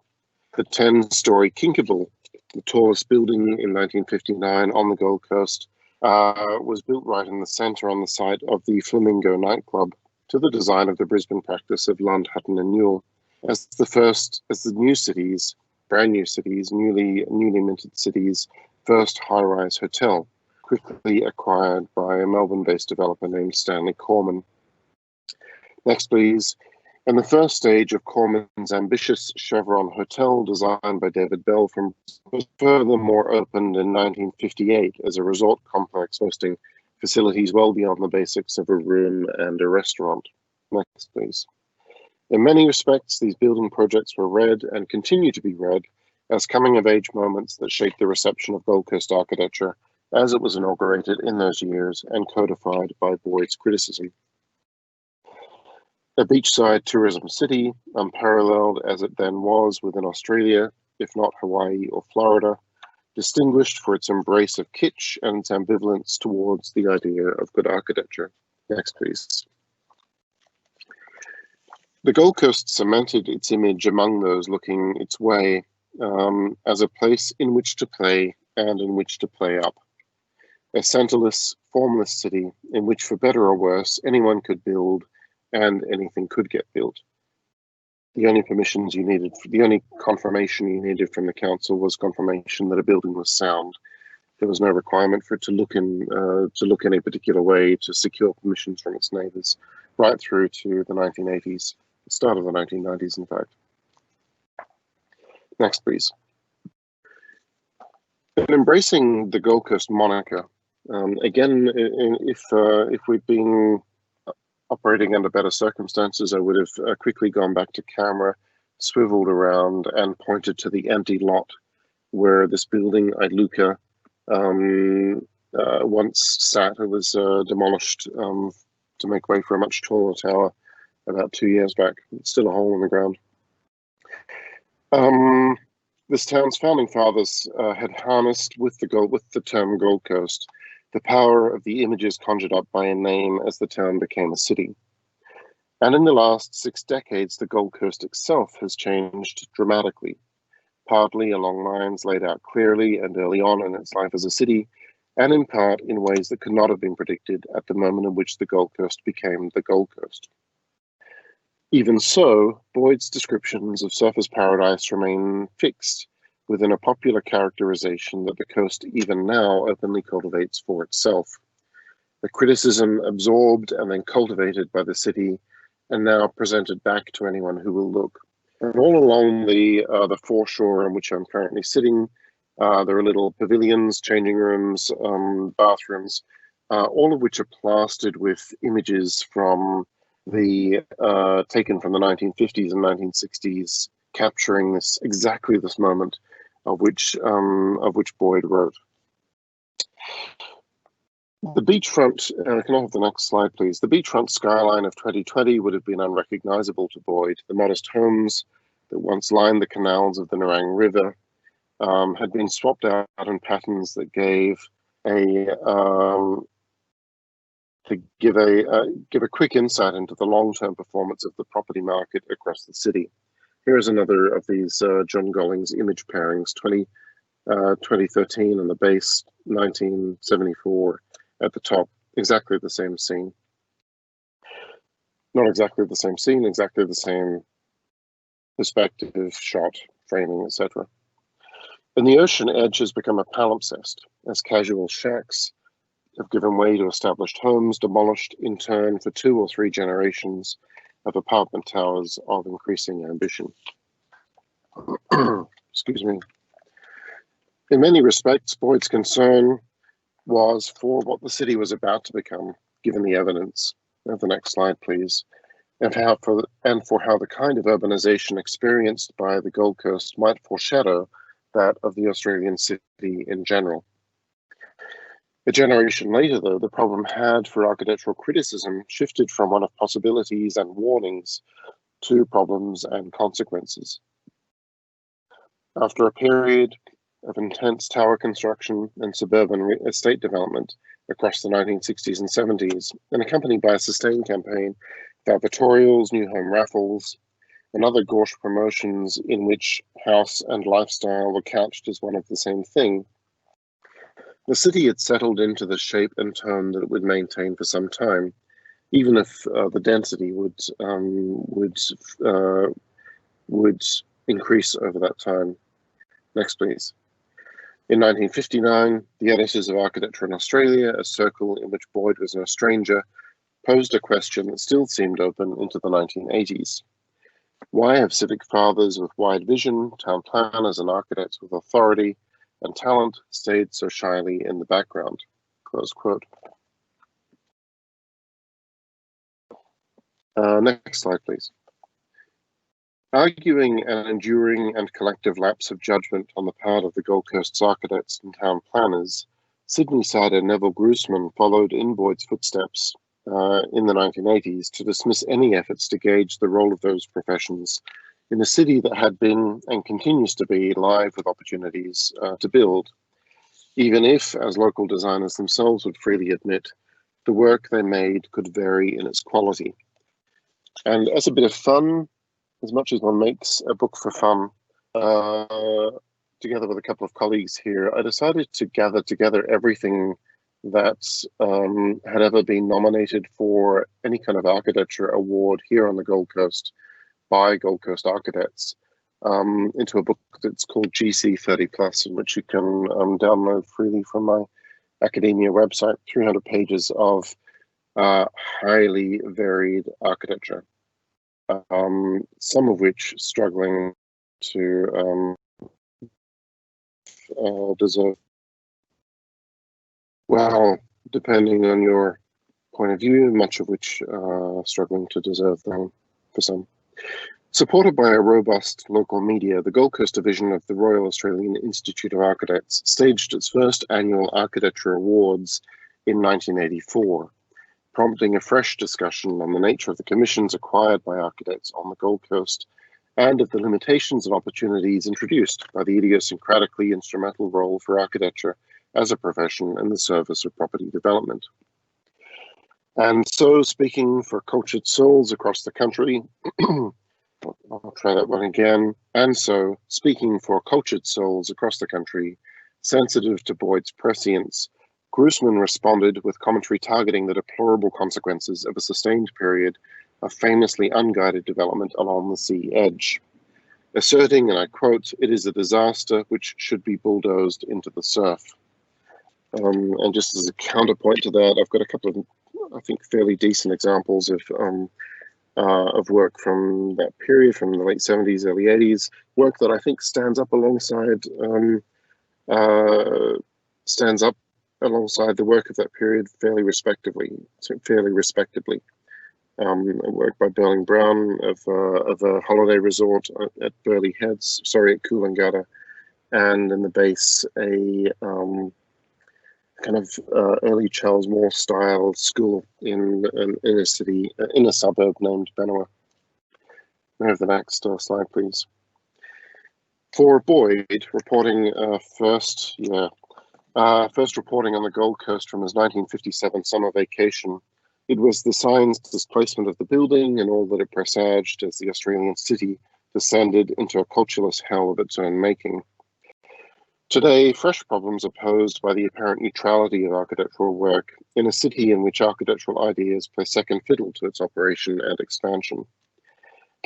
The 10-story Kinkable, the tallest building in 1959 on the Gold Coast, was built right in the centre on the site of the Flamingo nightclub, to the design of the Brisbane practice of Lund, Hutton and Newell, as the new city's, brand new city's, newly minted city's first high-rise hotel, quickly acquired by a Melbourne-based developer named Stanley Corman. Next, please. And the first stage of Corman's ambitious Chevron Hotel, designed by David Bell, was furthermore opened in 1958 as a resort complex hosting facilities well beyond the basics of a room and a restaurant. Next, please. In many respects, these building projects were read and continue to be read as coming-of-age moments that shaped the reception of Gold Coast architecture as it was inaugurated in those years and codified by Boyd's criticism. A beachside tourism city, unparalleled as it then was within Australia, if not Hawaii or Florida, distinguished for its embrace of kitsch and its ambivalence towards the idea of good architecture. Next, please. The Gold Coast cemented its image among those looking its way as a place in which to play and in which to play up. A centerless, formless city in which, for better or worse, anyone could build and anything could get built. The only the only confirmation you needed from the council was confirmation that a building was sound. There was no requirement for it to look any particular way to secure permissions from its neighbours, right through to the 1980s, the start of the 1990s, in fact. Next, please. In embracing the Gold Coast moniker, again, if we'd been operating under better circumstances, I would have quickly gone back to camera, swiveled around, and pointed to the empty lot where this building, Iluka, once sat. It was demolished to make way for a much taller tower about 2 years back. It's still a hole in the ground. This town's founding fathers had harnessed with the term Gold Coast the power of the images conjured up by a name as the town became a city. And in the last 6 decades, the Gold Coast itself has changed dramatically, partly along lines laid out clearly and early on in its life as a city, and in part in ways that could not have been predicted at the moment in which the Gold Coast became the Gold Coast. Even so, Boyd's descriptions of surfers' paradise remain fixed within a popular characterization that the coast even now openly cultivates for itself. A criticism absorbed and then cultivated by the city and now presented back to anyone who will look. And all along the foreshore on which I'm currently sitting, there are little pavilions, changing rooms, bathrooms, all of which are plastered with images from taken from the 1950s and 1960s, capturing exactly this moment of which Boyd wrote. The beachfront, can I have the next slide, please? The beachfront skyline of 2020 would have been unrecognizable to Boyd. The modest homes that once lined the canals of the Nerang River had been swapped out in patterns that give a quick insight into the long-term performance of the property market across the city. Here is another of these John Golling's image pairings, 2013 on the base, 1974 at the top, exactly the same scene. Not exactly the same scene, exactly the same perspective, shot, framing, etc. And the ocean edge has become a palimpsest as casual shacks have given way to established homes, demolished in turn for 2 or 3 generations of apartment towers of increasing ambition. Excuse me. In many respects, Boyd's concern was for what the city was about to become, given the evidence. The next slide, please. And for how the kind of urbanization experienced by the Gold Coast might foreshadow that of the Australian city in general. A generation later, though, the problem had, for architectural criticism, shifted from one of possibilities and warnings to problems and consequences. After a period of intense tower construction and suburban estate development across the 1960s and 70s, and accompanied by a sustained campaign of advertorials, new home raffles, and other gauche promotions in which house and lifestyle were couched as one of the same thing, the city had settled into the shape and tone that it would maintain for some time, even if the density would increase over that time. Next, please. In 1959, the editors of Architecture in Australia, a circle in which Boyd was no stranger, posed a question that still seemed open into the 1980s. Why have civic fathers with wide vision, town planners and architects with authority and talent stayed so shyly in the background? Close quote. Next slide, please. Arguing an enduring and collective lapse of judgment on the part of the Gold Coast's architects and town planners, Sydney-sider Neville Grossman followed in Boyd's footsteps in the 1980s to dismiss any efforts to gauge the role of those professions in a city that had been and continues to be live with opportunities to build, even if, as local designers themselves would freely admit, the work they made could vary in its quality. And as a bit of fun, as much as one makes a book for fun, together with a couple of colleagues here, I decided to gather together everything that had ever been nominated for any kind of architecture award here on the Gold Coast by Gold Coast architects into a book that's called GC 30+, in which you can download freely from my academia website, 300 pages of highly varied architecture. Some of which struggling to deserve, well, depending on your point of view, much of which struggling to deserve them for some. Supported by a robust local media, the Gold Coast division of the Royal Australian Institute of Architects staged its first annual Architecture Awards in 1984. Prompting a fresh discussion on the nature of the commissions acquired by architects on the Gold Coast and of the limitations and opportunities introduced by the idiosyncratically instrumental role for architecture as a profession in the service of property development. And so, speaking for cultured souls across the country, I'll try that one again. And so, speaking for cultured souls across the country, sensitive to Boyd's prescience, Grossman responded with commentary targeting the deplorable consequences of a sustained period of famously unguided development along the sea edge, asserting, and I quote, "It is a disaster which should be bulldozed into the surf." And just as a counterpoint to that, I've got a couple of, I think, fairly decent examples of work from that period, from the late 70s, early 80s, work that I think stands up alongside the work of that period fairly respectably. Work by Burling Brown of a holiday resort at Burleigh Heads, at Coolangatta, and in the base a kind of early Charles Moore style school in an inner city, in a suburb named Benowa. May I have the next slide, please. For Boyd, reporting first reporting on the Gold Coast from his 1957 summer vacation, it was the sign's displacement of the building and all that it presaged as the Australian city descended into a cultureless hell of its own making. Today, fresh problems are posed by the apparent neutrality of architectural work in a city in which architectural ideas play second fiddle to its operation and expansion.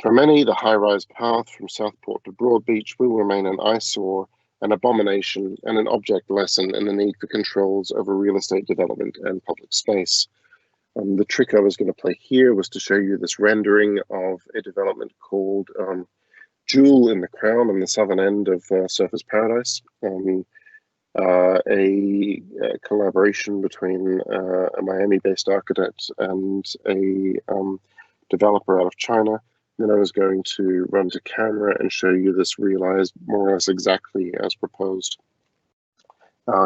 For many, the high-rise path from Southport to Broadbeach will remain an eyesore an abomination, and an object lesson in the need for controls over real estate development and public space. The trick I was going to play here was to show you this rendering of a development called Jewel in the Crown on the southern end of Surfers Paradise. A collaboration between a Miami-based architect and a developer out of China. Then I was going to run to camera and show you this realized more or less exactly as proposed.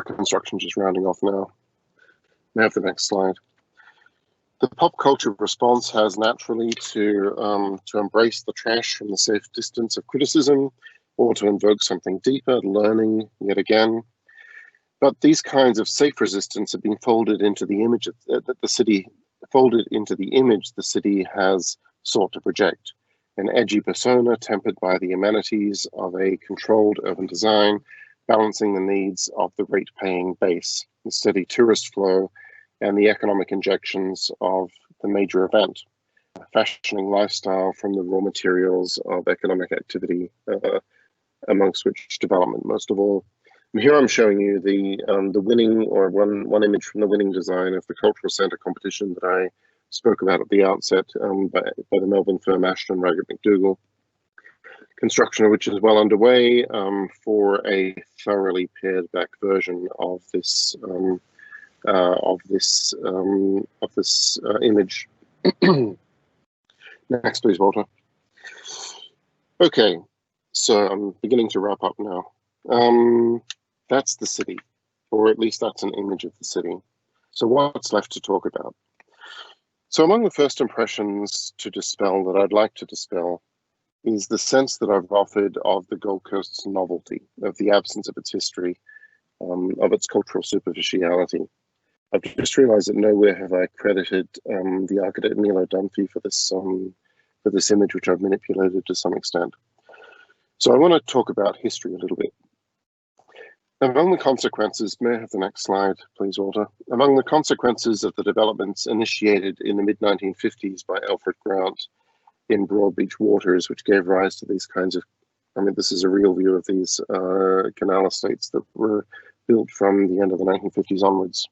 Construction just rounding off now. May I have the next slide? The pop culture response has naturally to embrace the trash from the safe distance of criticism, or to invoke something deeper, learning yet again. But these kinds of safe resistance have been folded into the image that the city has sought to project. An edgy persona tempered by the amenities of a controlled urban design, balancing the needs of the rate-paying base, the steady tourist flow, and the economic injections of the major event, fashioning lifestyle from the raw materials of economic activity, amongst which development most of all. And here I'm showing you the winning, or one image from the winning design of the cultural centre competition that I spoke about at the outset, by the Melbourne firm Ashton Raggett McDougall. Construction of which is well underway for a thoroughly pared back version of this image. Next, please, Walter. Okay, so I'm beginning to wrap up now. That's the city, or at least that's an image of the city. So what's left to talk about? So among the first impressions to dispel that I'd like to dispel is the sense that I've offered of the Gold Coast's novelty, of the absence of its history, of its cultural superficiality. I've just realized that nowhere have I credited the architect Milo Dunphy for this image, which I've manipulated to some extent. So I want to talk about history a little bit. Among the consequences, may I have the next slide, please, Walter? Among the consequences of the developments initiated in the mid-1950s by Alfred Grant in Broadbeach waters, which gave rise to these kinds of, I mean, this is a real view of these canal estates that were built from the end of the 1950s onwards.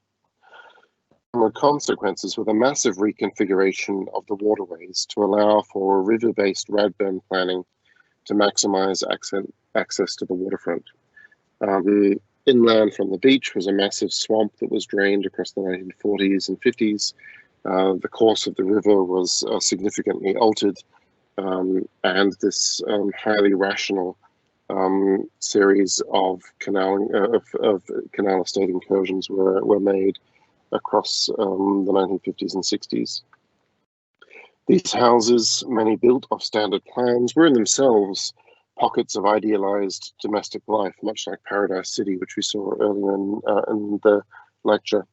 The consequences were the massive reconfiguration of the waterways to allow for river-based radburn planning to maximize access to the waterfront. Inland from the beach was a massive swamp that was drained across the 1940s and 50s. The course of the river was significantly altered, and this highly rational series of canal estate incursions were made across the 1950s and 60s. These houses, many built off standard plans, were in themselves pockets of idealized domestic life, much like Paradise City, which we saw earlier in the lecture.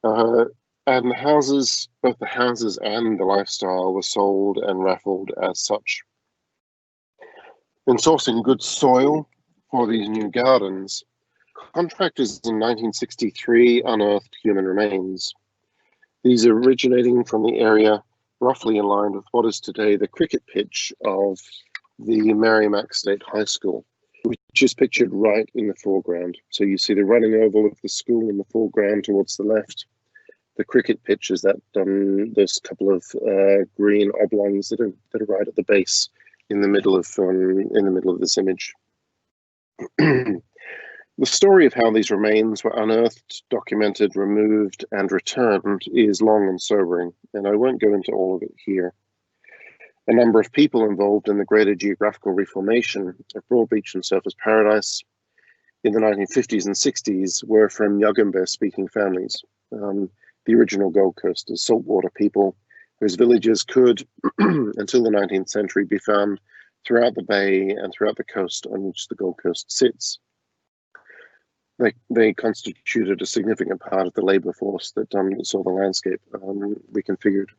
And the houses, both the houses and the lifestyle, were sold and raffled as such. In sourcing good soil for these new gardens, contractors in 1963 unearthed human remains. These originating from the area roughly in line with what is today the cricket pitch of the Merrimack State High School, which is pictured right in the foreground. So you see the running oval of the school in the foreground towards the left. The cricket pitch is that those couple of green oblongs that are right at the base in the middle of this image. The story of how these remains were unearthed, documented, removed, and returned is long and sobering, and I won't go into all of it here. A number of people involved in the greater geographical reformation of Broadbeach and Surfers Paradise in the 1950s and 60s were from Yugambeh-speaking families, the original Gold Coasters, saltwater people whose villages could, until the 19th century, be found throughout the bay and throughout the coast on which the Gold Coast sits. They constituted a significant part of the labour force that saw the landscape reconfigured.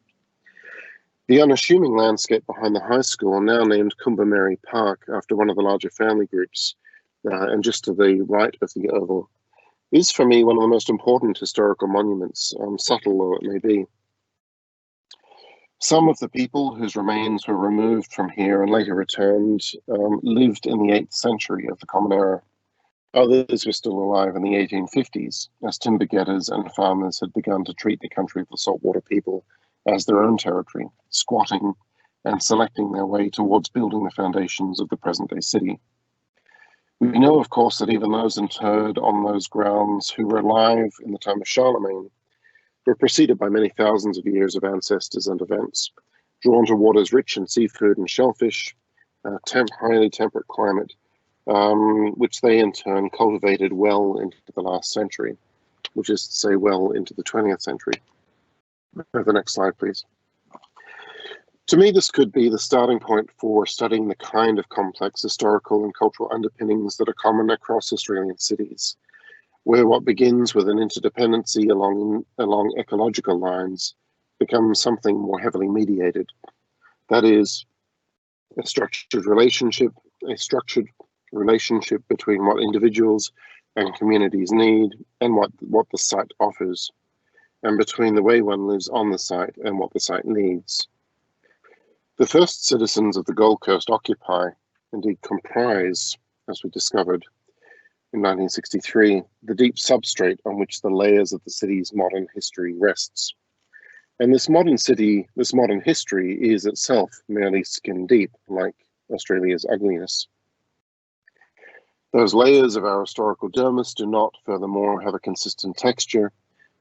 The unassuming landscape behind the high school, now named Kumba Park after one of the larger family groups, and just to the right of the oval, is for me one of the most important historical monuments, subtle though it may be. Some of the people whose remains were removed from here and later returned lived in the 8th century of the Common Era. Others were still alive in the 1850s, as timber getters and farmers had begun to treat the country of the saltwater people as their own territory, squatting and selecting their way towards building the foundations of the present-day city. We know, of course, that even those interred on those grounds who were alive in the time of Charlemagne were preceded by many thousands of years of ancestors and events, drawn to waters rich in seafood and shellfish, highly temperate climate, which they in turn cultivated well into the last century, which is to say well into the 20th century. The next slide, please. To me, this could be the starting point for studying the kind of complex historical and cultural underpinnings that are common across Australian cities, where what begins with an interdependency along ecological lines becomes something more heavily mediated. That is, a structured relationship between what individuals and communities need and what the site offers, and between the way one lives on the site and what the site needs. The first citizens of the Gold Coast occupy, indeed comprise, as we discovered in 1963, the deep substrate on which the layers of the city's modern history rests. And this modern history is itself merely skin deep, like Australia's ugliness. Those layers of our historical dermis do not, furthermore, have a consistent texture,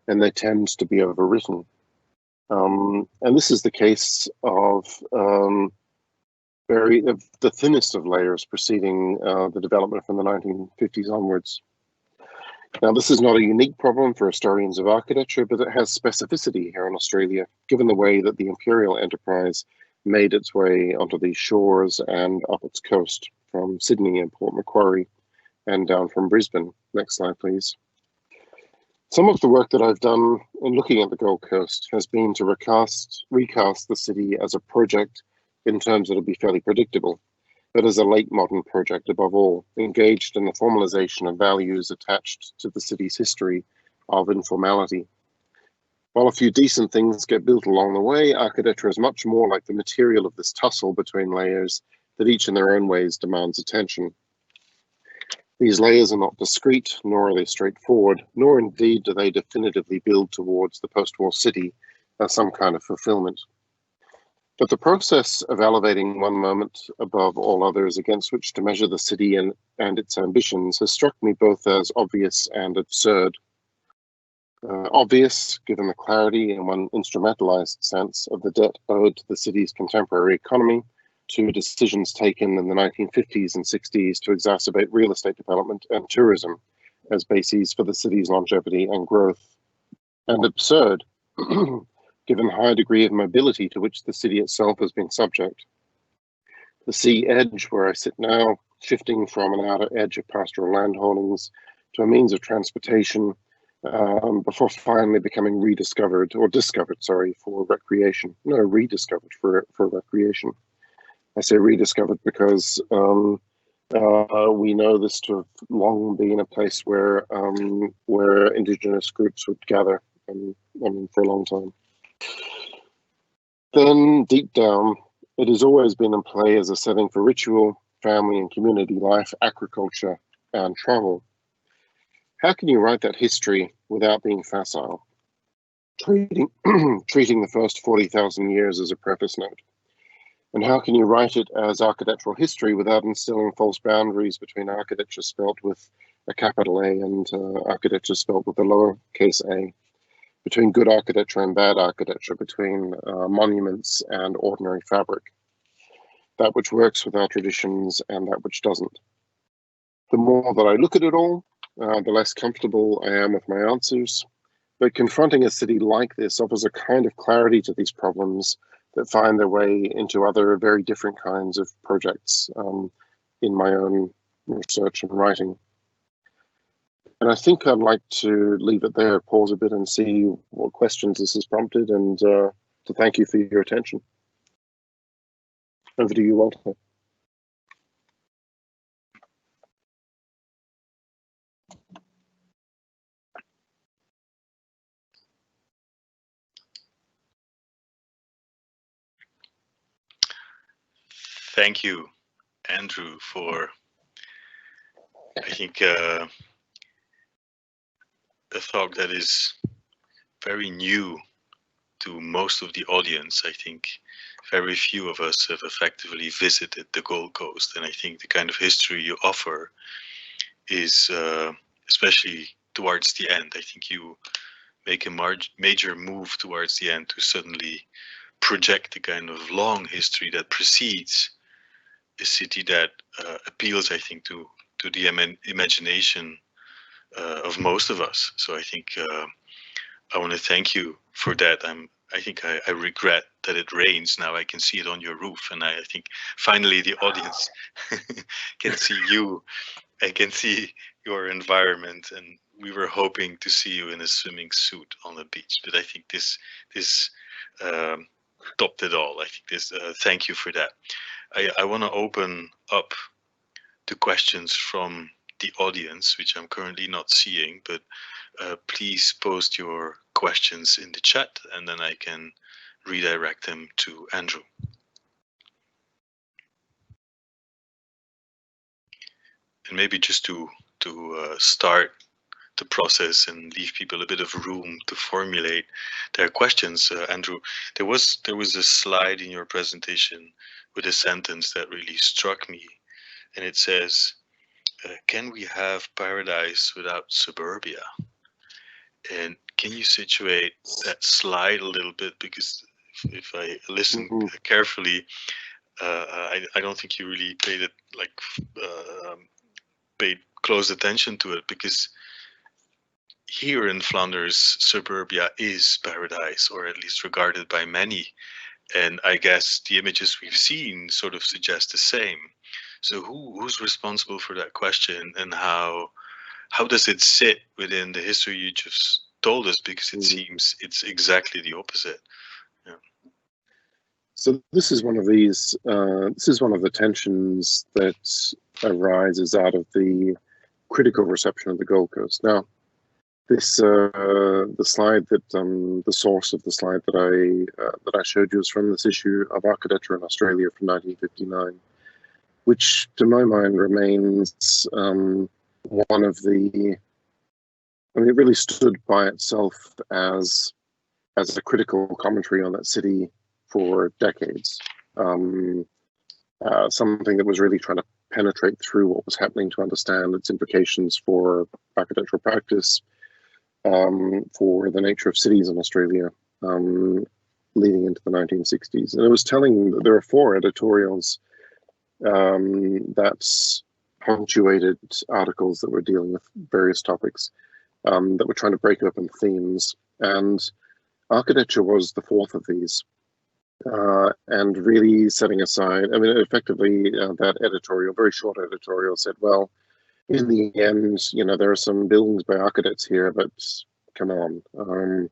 and they tend to be overwritten. And this is the case of the thinnest of layers preceding the development from the 1950s onwards. Now, this is not a unique problem for historians of architecture, but it has specificity here in Australia, given the way that the imperial enterprise made its way onto these shores and up its coast from Sydney and Port Macquarie and down from Brisbane. Next slide, please. Some of the work that I've done in looking at the Gold Coast has been to recast the city as a project in terms that will be fairly predictable, but as a late modern project above all, engaged in the formalization of values attached to the city's history of informality. While a few decent things get built along the way, architecture is much more like the material of this tussle between layers that each in their own ways demands attention. These layers are not discrete, nor are they straightforward, nor indeed do they definitively build towards the post-war city as some kind of fulfillment. But the process of elevating one moment above all others against which to measure the city and its ambitions has struck me both as obvious and absurd. Obvious, given the clarity in one instrumentalized sense of the debt owed to the city's contemporary economy, to decisions taken in the 1950s and 60s to exacerbate real estate development and tourism as bases for the city's longevity and growth. And absurd, given the high degree of mobility to which the city itself has been subject. The sea edge, where I sit now, shifting from an outer edge of pastoral land holdings to a means of transportation, before finally becoming rediscovered for recreation. No, rediscovered for recreation. I say rediscovered because we know this to have long been a place where Indigenous groups would gather for a long time. Then deep down, it has always been in play as a setting for ritual, family and community life, agriculture and travel. How can you write that history without being facile? Treating the first 40,000 years as a preface note. And how can you write it as architectural history without instilling false boundaries between architecture spelt with a capital A and architecture spelt with a lowercase a, between good architecture and bad architecture, between monuments and ordinary fabric, that which works with our traditions and that which doesn't? The more that I look at it all, the less comfortable I am with my answers. But confronting a city like this offers a kind of clarity to these problems that find their way into other very different kinds of projects in my own research and writing. And I think I'd like to leave it there, pause a bit and see what questions this has prompted, and to thank you for your attention. Over to you, Walter. Thank you, Andrew, for I think a thought that is very new to most of the audience. I think very few of us have effectively visited the Gold Coast, and I think the kind of history you offer is, especially towards the end, I think you make a major move towards the end to suddenly project the kind of long history that precedes a city that appeals, I think, to the imagination of most of us. So I think I want to thank you for that. I think I regret that it rains now. I can see it on your roof, and I think finally the audience can see you. I can see your environment, and we were hoping to see you in a swimming suit on the beach. But I think this topped it all. I think this. Thank you for that. I want to open up to questions from the audience, which I'm currently not seeing, but please post your questions in the chat and then I can redirect them to Andrew. And maybe just to start the process and leave people a bit of room to formulate their questions, Andrew, there was a slide in your presentation with a sentence that really struck me, and it says, can we have paradise without suburbia? And can you situate that slide a little bit? Because if I listen carefully, I don't think you really paid it paid close attention to it, because here in Flanders, suburbia is paradise, or at least regarded by many. And I guess the images we've seen sort of suggest the same. So who's responsible for that question, and how does it sit within the history you just told us? Because it seems it's exactly the opposite. Yeah. So this is one of these. This is one of the tensions that arises out of the critical reception of the Gold Coast. Now, this the slide that the source of the slide that I showed you is from this issue of Architecture in Australia from 1959, which, to my mind, remains one of the. I mean, it really stood by itself as a critical commentary on that city for decades. Something that was really trying to penetrate through what was happening to understand its implications for architectural practice, for the nature of cities in Australia, leading into the 1960s. And it was telling that there are 4 editorials that punctuated articles that were dealing with various topics, that were trying to break open themes. And architecture was the 4th of these. And really setting aside, I mean, effectively, that editorial, very short editorial, said, well, in the end, there are some buildings by architects here, but come on, that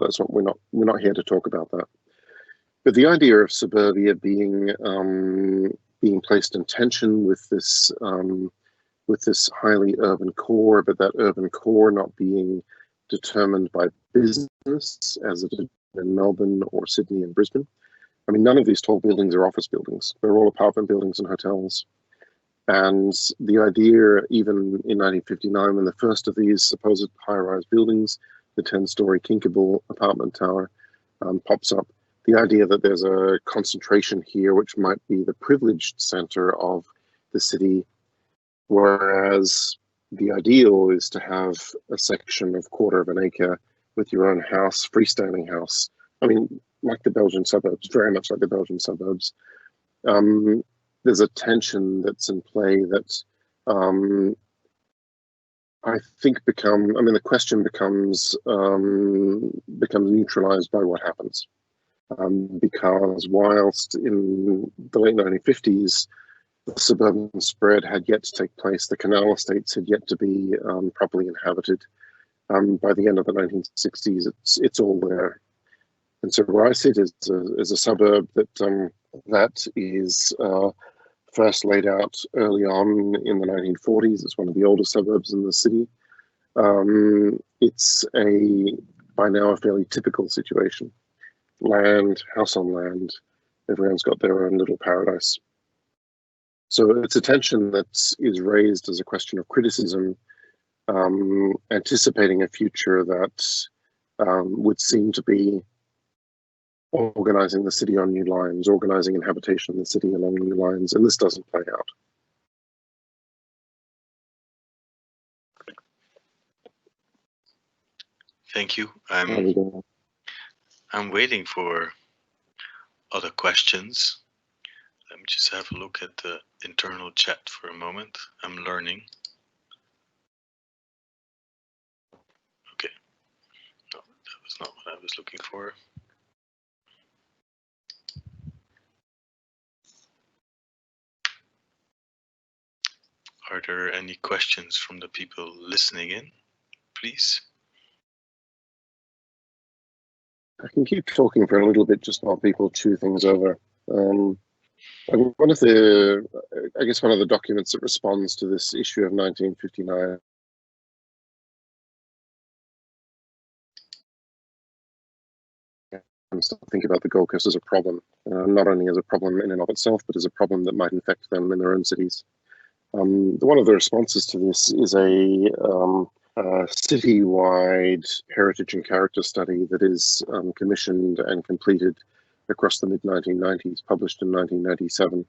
that's what we're not here to talk about that. But the idea of suburbia being placed in tension with this highly urban core, but that urban core not being determined by business as it is in Melbourne or Sydney and Brisbane. I mean, none of these tall buildings are office buildings. They're all apartment buildings and hotels. And the idea, even in 1959, when the first of these supposed high-rise buildings, the 10-story Kinkable apartment tower, pops up, the idea that there's a concentration here which might be the privileged center of the city, whereas the ideal is to have a section of 1/4 of an acre with your own house, freestanding house. I mean, like the Belgian suburbs, very much like the Belgian suburbs. There's a tension that's in play that I think the question becomes neutralized by what happens. Because whilst in the late 1950s, the suburban spread had yet to take place, the canal estates had yet to be properly inhabited. By the end of the 1960s, it's all there. And so where I sit is a suburb that is first laid out early on in the 1940s. It's one of the older suburbs in the city. It's by now a fairly typical situation. Land, house on land, everyone's got their own little paradise. So it's a tension that is raised as a question of criticism, anticipating a future that would seem to be organizing the city on new lines, organizing and habitation in the city along new lines, and this doesn't play out. Thank you. I'm waiting for other questions. Let me just have a look at the internal chat for a moment. I'm learning. Okay. No, that was not what I was looking for. Are there any questions from the people listening in, please? I can keep talking for a little bit just while people chew things over. One of the documents that responds to this issue of 1959 and start thinking about the Gold Coast as a problem, not only as a problem in and of itself, but as a problem that might infect them in their own cities. One of the responses to this is a citywide heritage and character study that is commissioned and completed across the mid-1990s, published in 1997.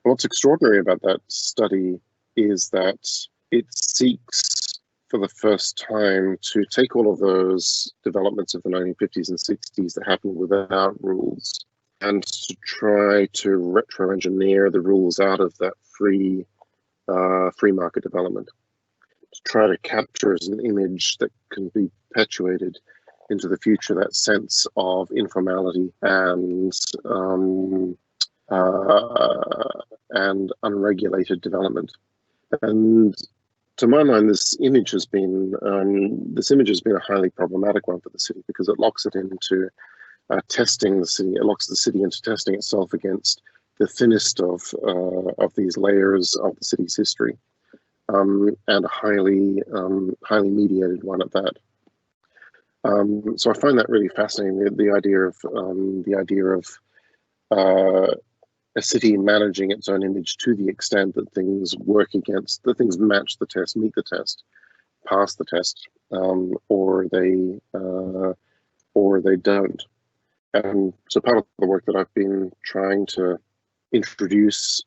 What's extraordinary about that study is that it seeks for the first time to take all of those developments of the 1950s and 60s that happened without rules and to try to retro-engineer the rules out of that free market development, to try to capture as an image that can be perpetuated into the future that sense of informality and unregulated development. And to my mind, this image has been a highly problematic one for the city because it locks it into testing the city. It locks the city into testing itself against the thinnest of these layers of the city's history, and a highly mediated one at that. So I find that really fascinating. The idea of a city managing its own image to the extent that things match the test, meet the test, pass the test, or they don't. And so part of the work that I've been trying to introduce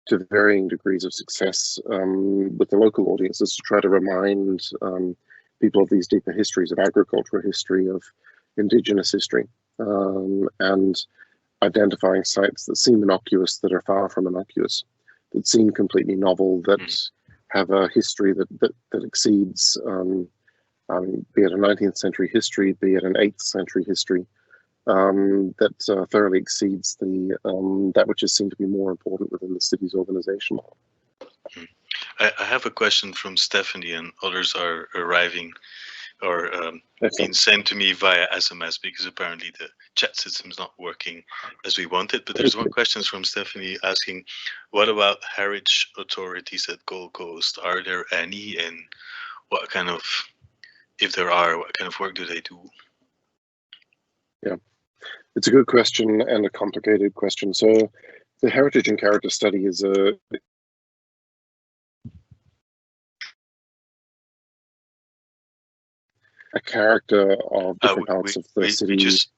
to varying degrees of success with the local audiences to try to remind people of these deeper histories of agricultural history, of indigenous history, and identifying sites that seem innocuous that are far from innocuous, that seem completely novel, that have a history that exceeds, be it a 19th century history, be it an 8th century history, that thoroughly exceeds that which is seen to be more important within the city's organization. I have a question from Stephanie, and others are arriving or being sent to me via SMS because apparently the chat system is not working as we wanted. But there's one question from Stephanie asking, what about heritage authorities at Gold Coast? Are there any, and what kind of, if there are, what kind of work do they do? Yeah, it's a good question and a complicated question. So the heritage and character study is a character of different parts of the city.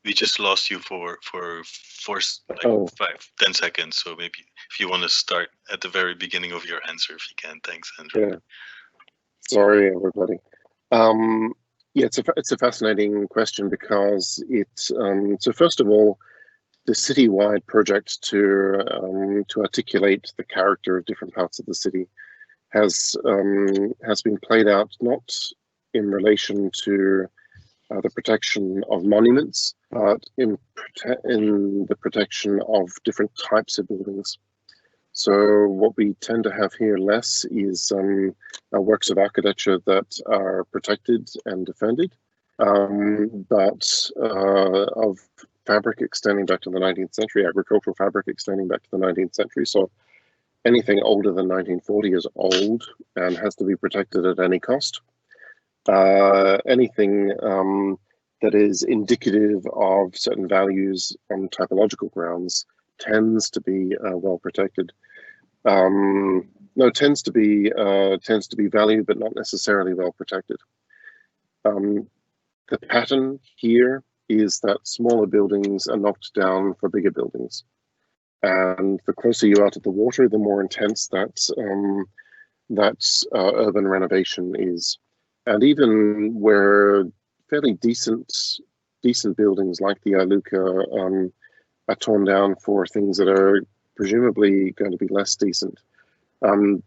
We just lost you for 5-10 seconds. So maybe if you want to start at the very beginning of your answer, if you can. Thanks, Andrew. Yeah. Sorry, everybody. Yeah, it's a fascinating question because so first of all, the citywide project to articulate the character of different parts of the city has been played out not in relation to the protection of monuments, but in the protection of different types of buildings. So what we tend to have here less is works of architecture that are protected and defended, but of fabric extending back to the 19th century, agricultural fabric extending back to the 19th century. So anything older than 1940 is old and has to be protected at any cost. Anything that is indicative of certain values on typological grounds tends to be well protected. No, tends to be valued, but not necessarily well protected. The pattern here is that smaller buildings are knocked down for bigger buildings, and the closer you are to the water, the more intense that urban renovation is. And even where fairly decent buildings like the Iluka are torn down for things that are presumably going to be less decent. The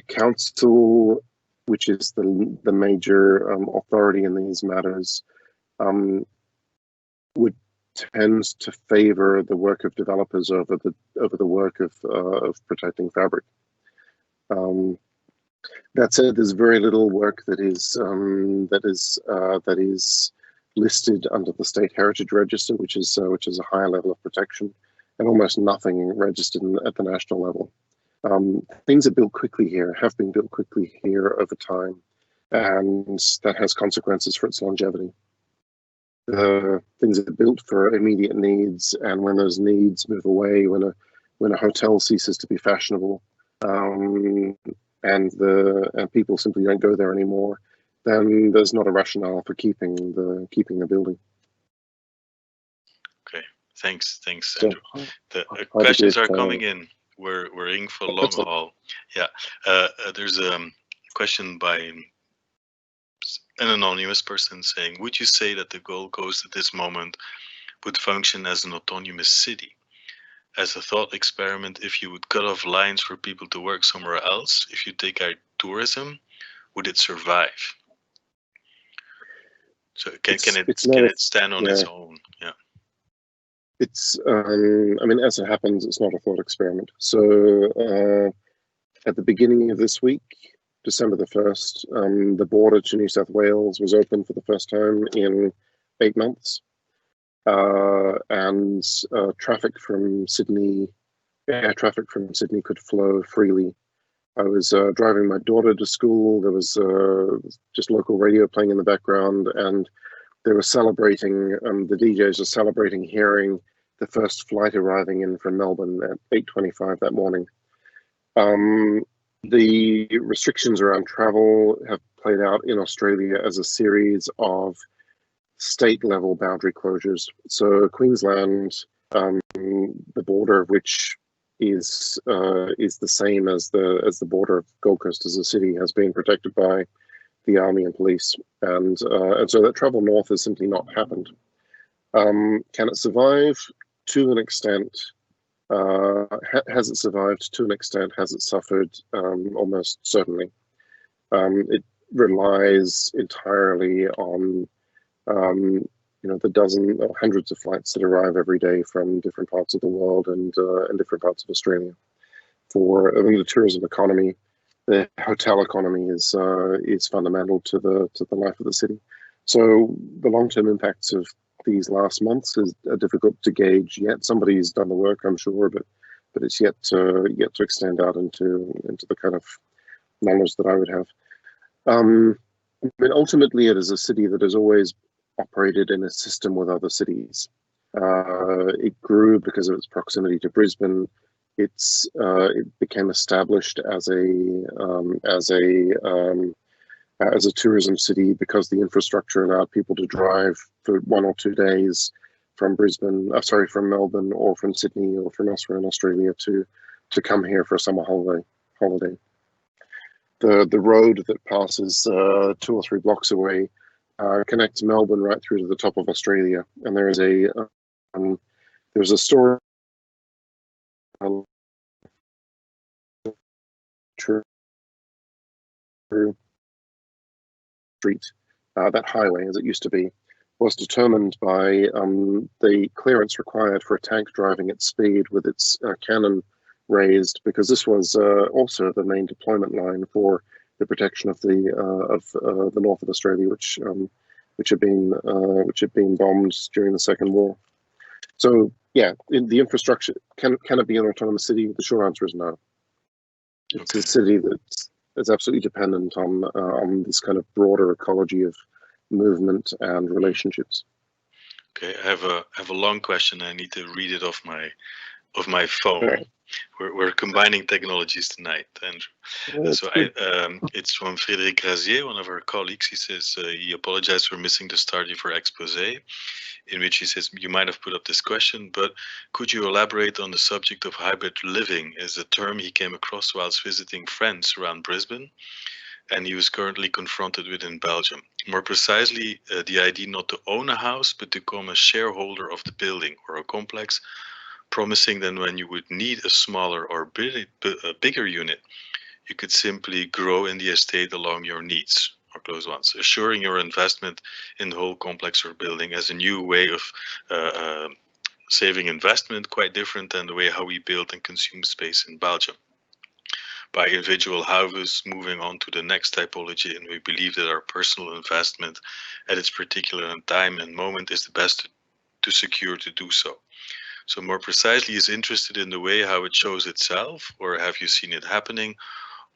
council, which is the major authority in these matters, would tend to favour the work of developers over the work of protecting fabric. That said, there's very little work that is listed under the State Heritage Register, which is a higher level of protection, and almost nothing registered at the national level. Things are built quickly here, have been built quickly here over time, and that has consequences for its longevity. Things are built for immediate needs, and when those needs move away, when a hotel ceases to be fashionable, and people simply don't go there anymore, then there's not a rationale for keeping the building. Okay, thanks, Andrew. The questions are coming in. We're in for long haul. Yeah, there's a question by an anonymous person saying, would you say that the Gold Coast at this moment would function as an autonomous city? As a thought experiment, if you would cut off lines for people to work somewhere else, if you take out tourism, would it survive? So can it stand on its own? Yeah. It's, I mean, as it happens, it's not a thought experiment. So at the beginning of this week, December the 1st, the border to New South Wales was open for the first time in 8 months. And traffic from Sydney, air traffic from Sydney could flow freely. I was driving my daughter to school. There was just local radio playing in the background, and they were celebrating, the DJs were celebrating hearing the first flight arriving in from Melbourne at 8:25 that morning. The restrictions around travel have played out in Australia as a series of state-level boundary closures. So Queensland, the border of which is the same as the border of Gold Coast as a city, has been protected by the army and police, and so that travel north has simply not happened. Can it survive? To an extent. Has it survived? To an extent. Has it suffered? Almost certainly. It relies entirely on the dozen or hundreds of flights that arrive every day from different parts of the world and different parts of Australia. For the tourism economy, the hotel economy is fundamental to the life of the city. So the long-term impacts of these last months are difficult to gauge yet. Somebody's done the work, I'm sure, but it's yet to extend out into the kind of knowledge that I would have. I mean, ultimately, it is a city that has always operated in a system with other cities. It grew because of its proximity to Brisbane. It became established as a tourism city because the infrastructure allowed people to drive for 1 or 2 days from from Melbourne or from Sydney or from elsewhere in Australia to come here for a summer holiday. The road that passes 2 or 3 blocks away connects Melbourne right through to the top of Australia, and there's a story. Street, that highway as it used to be, was determined by the clearance required for a tank driving at speed with its cannon raised, because this was also the main deployment line for the protection of the north of Australia, which had been bombed during the Second War. So yeah, the infrastructure can it be an autonomous city? The short answer is no. It's a city that's absolutely dependent on this kind of broader ecology of movement and relationships. Okay, I have a long question. I need to read it off my phone. Right. We're combining technologies tonight, Andrew. That's good. It's from Frédéric Razier, one of our colleagues. He says he apologized for missing the start of your expose, in which he says you might have put up this question, but could you elaborate on the subject of hybrid living? Is a term he came across whilst visiting friends around Brisbane, and he was currently confronted with in Belgium. More precisely, the idea not to own a house, but to become a shareholder of the building or a complex, promising that when you would need a smaller or a bigger unit, you could simply grow in the estate along your needs or close ones, assuring your investment in the whole complex or building as a new way of saving investment, quite different than the way how we build and consume space in Belgium. By individual houses moving on to the next typology, and we believe that our personal investment at its particular time and moment is the best to secure to do so. So more precisely, is interested in the way how it shows itself, or have you seen it happening,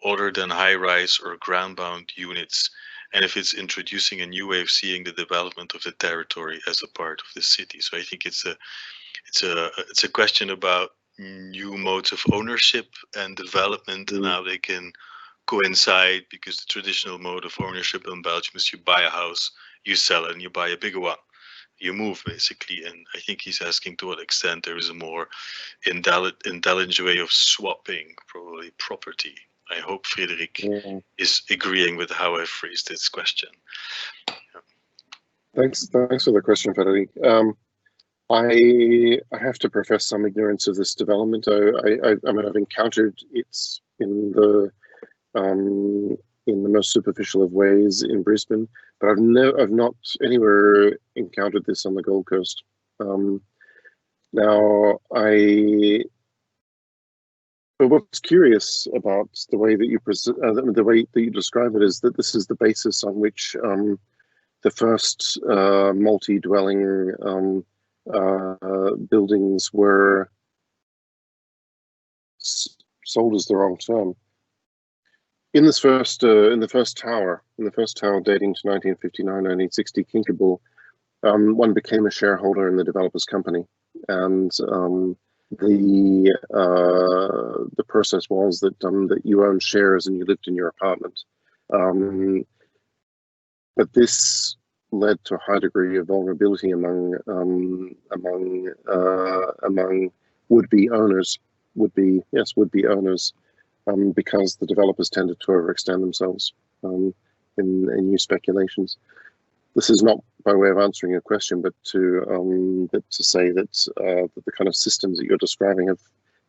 other than high-rise or ground-bound units, and if it's introducing a new way of seeing the development of the territory as a part of the city. So I think it's a question about new modes of ownership and development and how they can coincide, because the traditional mode of ownership in Belgium is you buy a house, you sell it, and you buy a bigger one. You move basically, and I think he's asking to what extent there is a more intelligent way of swapping probably property. I hope Frédéric is agreeing with how I phrased this question. Thanks for the question, Frédéric. I have to profess some ignorance of this development. I mean, I've encountered it in the most superficial of ways in Brisbane, but I've not anywhere encountered this on the Gold Coast. Now, but what's curious about the way that the way that you describe it is that this is the basis on which the first multi-dwelling buildings were sold is the wrong term. In the first tower dating to 1959, 1960, Kinkable, one became a shareholder in the developer's company, and the process was that you owned shares and you lived in your apartment. But this led to a high degree of vulnerability among would-be owners, because the developers tended to overextend themselves in new speculations. This is not by way of answering your question, but to say that the kind of systems that you're describing have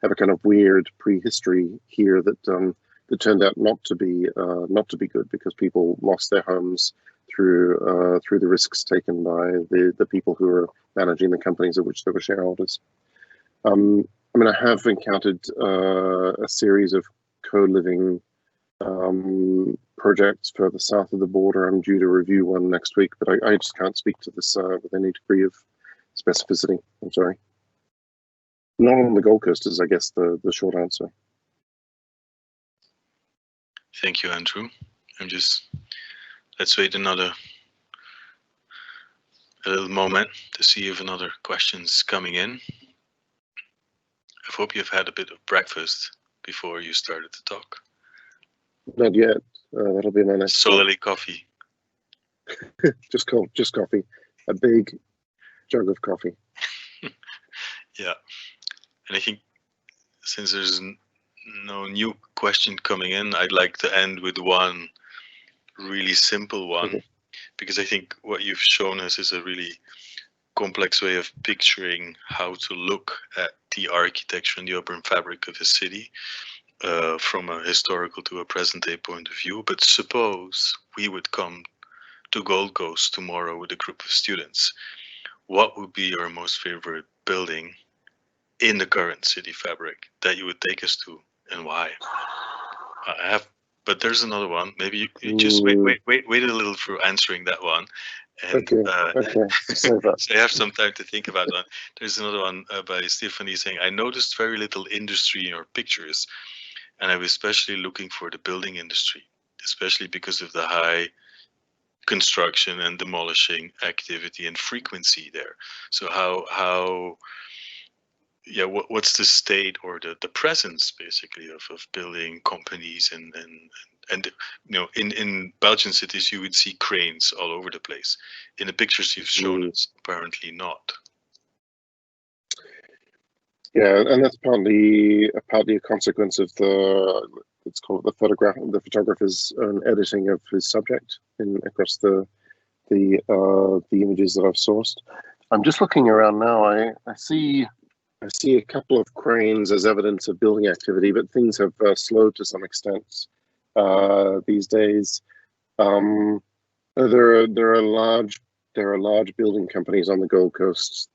a kind of weird prehistory here that turned out not to be good, because people lost their homes through the risks taken by the people who were managing the companies of which they were shareholders. I mean, I have encountered a series of co-living projects further south of the border. I'm due to review one next week, but I just can't speak to this with any degree of specificity. I'm sorry. Not on the Gold Coast is, I guess, the short answer. Thank you, Andrew. Let's wait a little moment to see if another question's coming in. I hope you've had a bit of breakfast before you started to talk. Not yet. That'll be my next. Solely coffee. just coffee. A big jug of coffee. Yeah, and I think since there's no new question coming in, I'd like to end with one really simple one, because I think what you've shown us is a really complex way of picturing how to look at the architecture and the urban fabric of a city from a historical to a present day point of view. But suppose we would come to Gold Coast tomorrow with a group of students. What would be your most favorite building in the current city fabric that you would take us to, and why? But there's another one. Maybe you just wait a little for answering that one. And okay. So I have some time to think about one. There's another one by Stephanie saying, I noticed very little industry in your pictures, and I was especially looking for the building industry, especially because of the high construction and demolishing activity and frequency there. So what's the state or the presence basically of building companies and in Belgian cities you would see cranes all over the place. In the pictures you've shown it's apparently not. Yeah, and that's partly a consequence of let's call it the photographer's editing of his subject across the images that I've sourced. I'm just looking around now. I see a couple of cranes as evidence of building activity, but things have slowed to some extent these days. There are large building companies on the Gold Coast.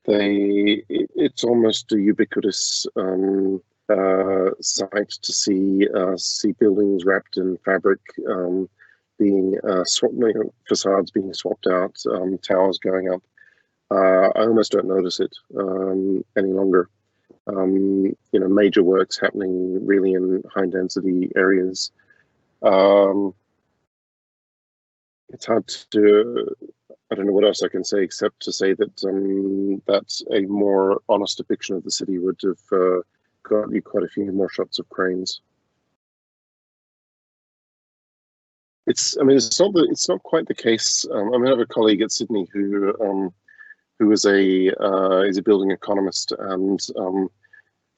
It's almost a ubiquitous sight to see buildings wrapped in fabric, being facades being swapped out, towers going up. I almost don't notice it any longer. Major works happening really in high density areas. It's hard to, I don't know what else I can say except to say that that's a more honest depiction of the city would have got you quite a few more shots of cranes. It's not quite the case. I have a colleague at Sydney who is a building economist, and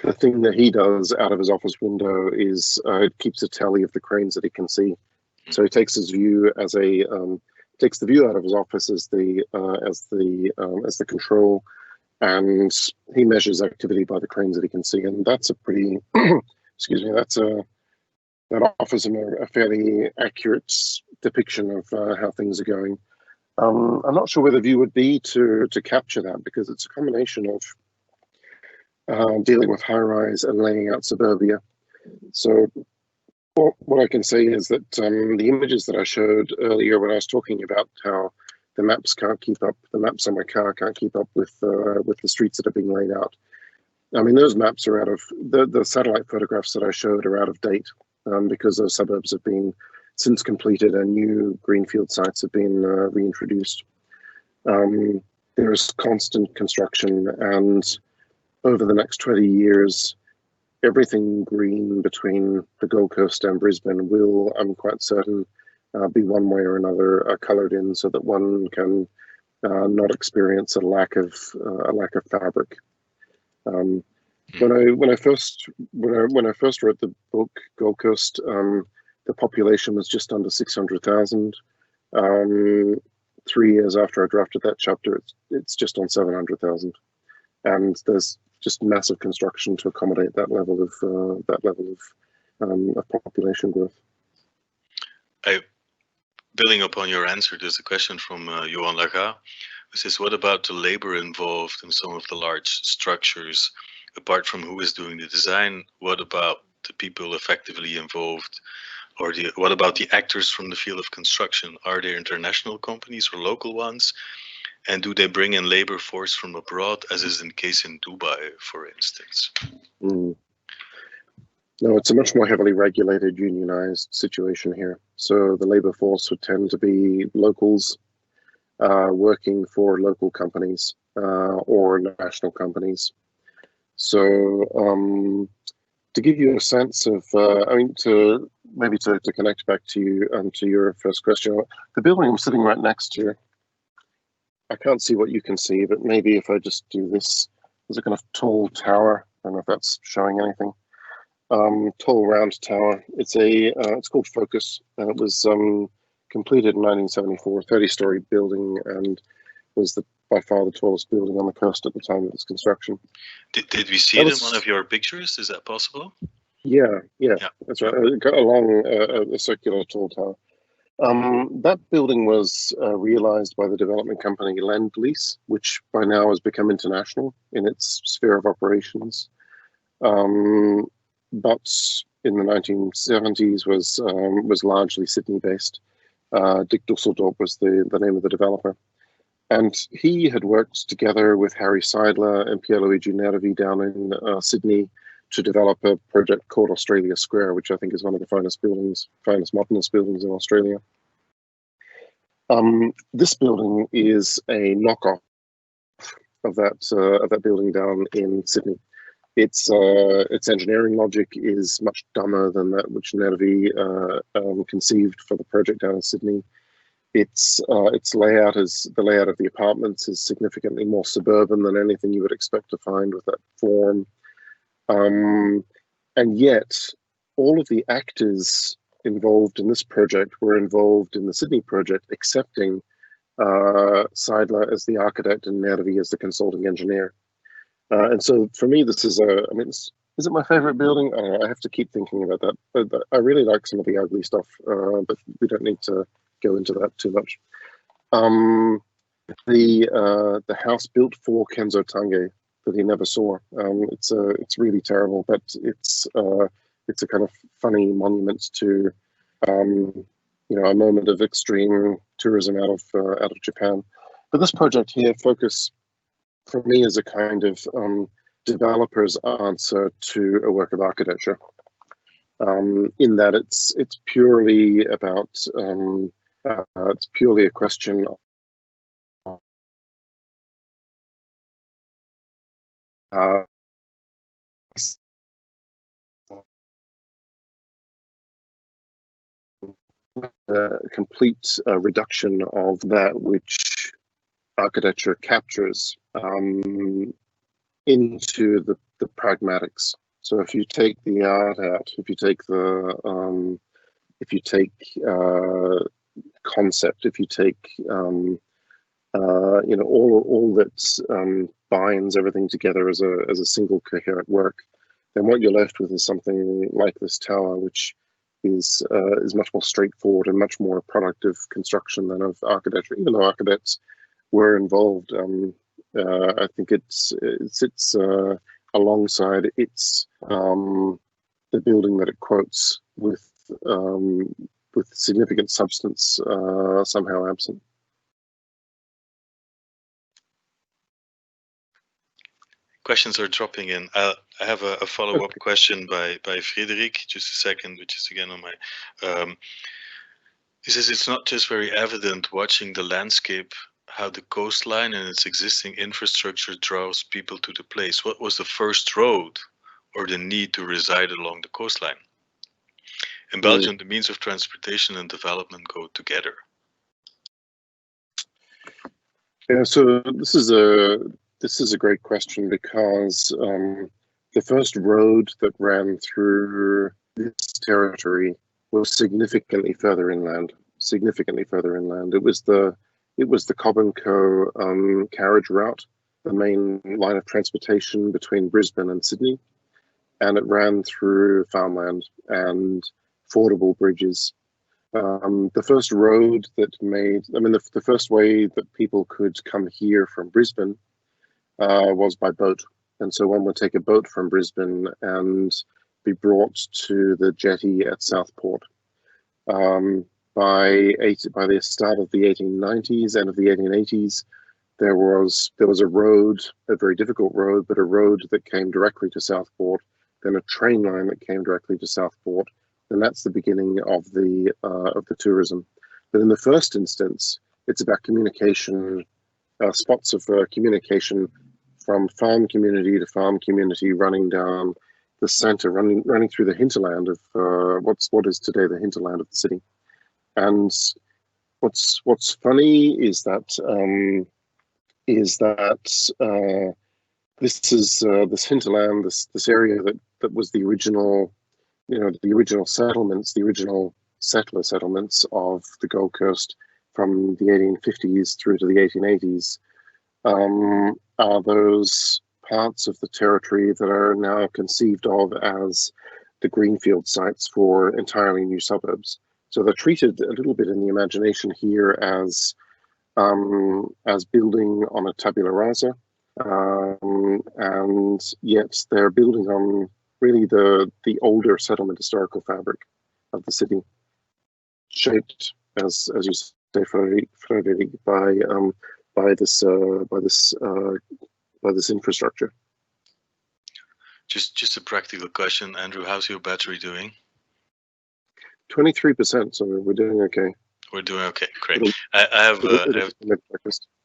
the thing that he does out of his office window is keeps a tally of the cranes that he can see. So he takes his view takes the view out of his office as the control, and he measures activity by the cranes that he can see, and that's a pretty excuse me, that offers him a fairly accurate depiction of how things are going. I'm not sure where the view would be to capture that, because it's a combination of dealing with high-rise and laying out suburbia. So what I can say is that the images that I showed earlier when I was talking about how the maps on my car can't keep up with the streets that are being laid out. I mean, those maps are out of, the satellite photographs that I showed are out of date because those suburbs have been since completed and new greenfield sites have been reintroduced. There is constant construction, and over the next 20 years, everything green between the Gold Coast and Brisbane will, I'm quite certain, be one way or another coloured in so that one can not experience a lack of fabric. When I first wrote the book Gold Coast, the population was just under 600,000. 3 years after I drafted that chapter, it's just on 700,000, and there's just massive construction to accommodate that level of population growth. Building upon your answer, there's a question from Johan Laga, who says, what about the labor involved in some of the large structures? Apart from who is doing the design, what about the people effectively involved? Or what about the actors from the field of construction? Are they international companies or local ones? And do they bring in labor force from abroad, as is the case in Dubai, for instance? No, it's a much more heavily regulated, unionized situation here. So the labor force would tend to be locals working for local companies or national companies. So to give you a sense of, to connect back to you to your first question, the building I'm sitting right next to, I can't see what you can see, but maybe if I just do this, there's a kind of tall tower. I don't know if that's showing anything. Tall round tower. It's called Focus, and it was completed in 1974, 30-story building, and was by far the tallest building on the coast at the time of its construction. Did we see it in one of your pictures? Is that possible? Yeah, that's right. It got along a circular tall tower. That building was realized by the development company Leach, which by now has become international in its sphere of operations. But in the 1970s was largely Sydney-based. Dick Dusseldorp was the name of the developer. And he had worked together with Harry Seidler and Pierluigi Nervi down in Sydney to develop a project called Australia Square, which I think is one of the finest modernist buildings in Australia. This building is a knockoff of that building down in Sydney. Its engineering logic is much dumber than that which Nervi conceived for the project down in Sydney. Its layout is the layout of the apartments is significantly more suburban than anything you would expect to find with that form. And yet, all of the actors involved in this project were involved in the Sydney project, excepting Seidler as the architect and Nervi as the consulting engineer. And so for me, this is I mean, is it my favorite building? I don't know, I have to keep thinking about that. But I really like some of the ugly stuff, but we don't need to go into that too much. The house built for Kenzo Tange that he never saw. It's really terrible, but it's a kind of funny monument to a moment of extreme tourism out of Japan. But this project here, Focus, for me, is a kind of developer's answer to a work of architecture. In that it's purely about it's purely a question of complete reduction of that which architecture captures into the pragmatics. So if you take the art out, if you take concept, if you take all that binds everything together as a single coherent work, then what you're left with is something like this tower, which is much more straightforward and much more a product of construction than of architecture. Even though architects were involved, I think it sits alongside the building that it quotes with significant substance somehow absent. Questions are dropping in. I have a follow-up question by Frederic, just a second, which is again on my. He says it's not just very evident watching the landscape how the coastline and its existing infrastructure draws people to the place. What was the first road or the need to reside along the coastline? In Belgium, the means of transportation and development go together. Yeah, so this is a great question because the first road that ran through this territory was significantly further inland. It was the Cobb & Co carriage route, the main line of transportation between Brisbane and Sydney, and it ran through farmland and fordable bridges. The first road that the first way that people could come here from Brisbane was by boat. And so one would take a boat from Brisbane and be brought to the jetty at Southport. By the start of the 1890s, end of the 1880s, there was a road, a very difficult road, but a road that came directly to Southport, then a train line that came directly to Southport, and that's the beginning of the tourism. But in the first instance, it's about communication, spots of communication from farm community to farm community, running down the centre, running through the hinterland of what is today the hinterland of the city. And what's funny is that this hinterland, this area that was the original, the original settlements, the original settler settlements of the Gold Coast from the 1850s through to the 1880s, are those parts of the territory that are now conceived of as the greenfield sites for entirely new suburbs. So they're treated a little bit in the imagination here as building on a tabula rasa, and yet they're building on really the older settlement historical fabric of the city, shaped as you say, Frederic, by this infrastructure. Just a practical question, Andrew. How's your battery doing? 23%, so we're doing okay. We're doing okay. Great. I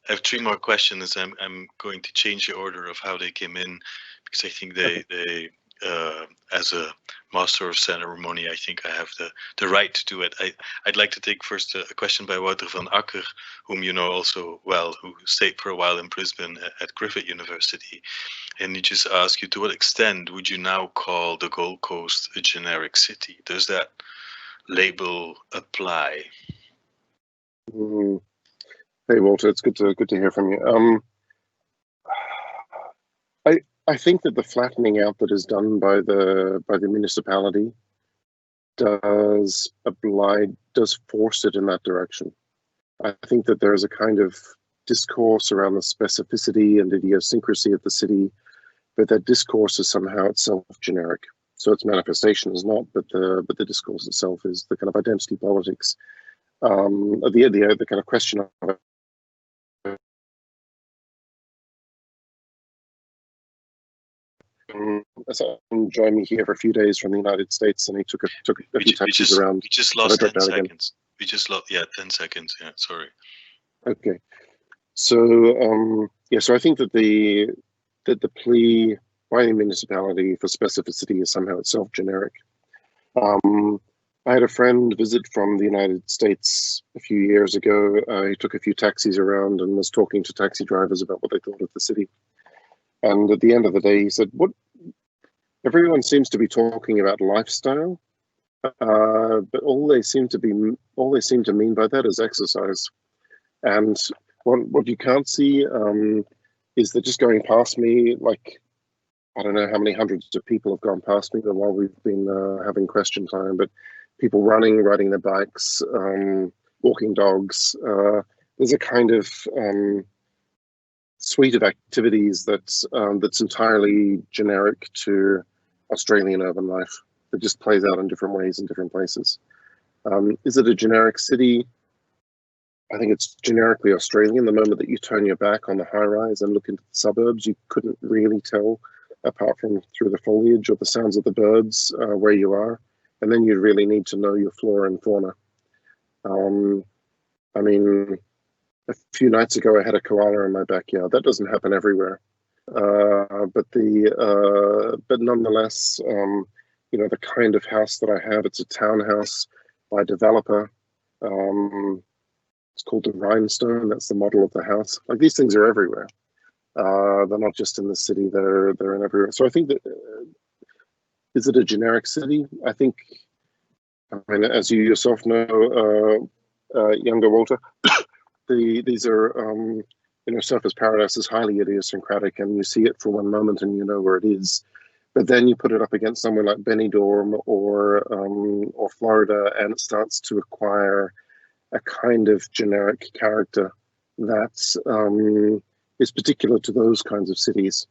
have three more questions. I'm going to change the order of how they came in because I think they as a master of ceremony, I think I have the right to do it. I'd like to take first a question by Wouter van Akker, whom you know also well, who stayed for a while in Brisbane at Griffith University. And he just asked you, to what extent would you now call the Gold Coast a generic city? Does that label apply? Hey Walter, it's good to hear from you. I think that the flattening out that is done by the municipality does force it in that direction. I think that there is a kind of discourse around the specificity and idiosyncrasy of the city, but that discourse is somehow itself generic. So its manifestation is not, but the discourse itself is the kind of identity politics. The kind of question of it. Joined me here for a few days from the United States, and he took a few taxis around. We just lost 10 seconds. We just lost 10 seconds. Yeah, sorry. Okay, so so I think that the plea by the municipality for specificity is somehow itself generic. I had a friend visit from the United States a few years ago. He took a few taxis around and was talking to taxi drivers about what they thought of the city. And at the end of the day, he said, "What everyone seems to be talking about lifestyle, but all they seem to mean by that is exercise. And what you can't see is that just going past me, like I don't know how many hundreds of people have gone past me while we've been having question time, but people running, riding their bikes, walking dogs. There's a kind of suite of activities that's entirely generic to Australian urban life that just plays out in different ways in different places. Is it a generic city? I think it's generically Australian. The moment that you turn your back on the high rise and look into the suburbs, you couldn't really tell, apart from through the foliage or the sounds of the birds, where you are. And then you really need to know your flora and fauna. I mean, a few nights ago, I had a koala in my backyard. That doesn't happen everywhere. But nonetheless, the kind of house that I have, it's a townhouse by a developer. It's called the Rhinestone. That's the model of the house. Like, these things are everywhere. They're not just in the city. They're in everywhere. So I think that is it a generic city? I mean, as you yourself know, younger Walter, these are Surfers Paradise is highly idiosyncratic, and you see it for one moment and you know where it is. But then you put it up against somewhere like Benidorm or Florida, and it starts to acquire a kind of generic character that is particular to those kinds of cities.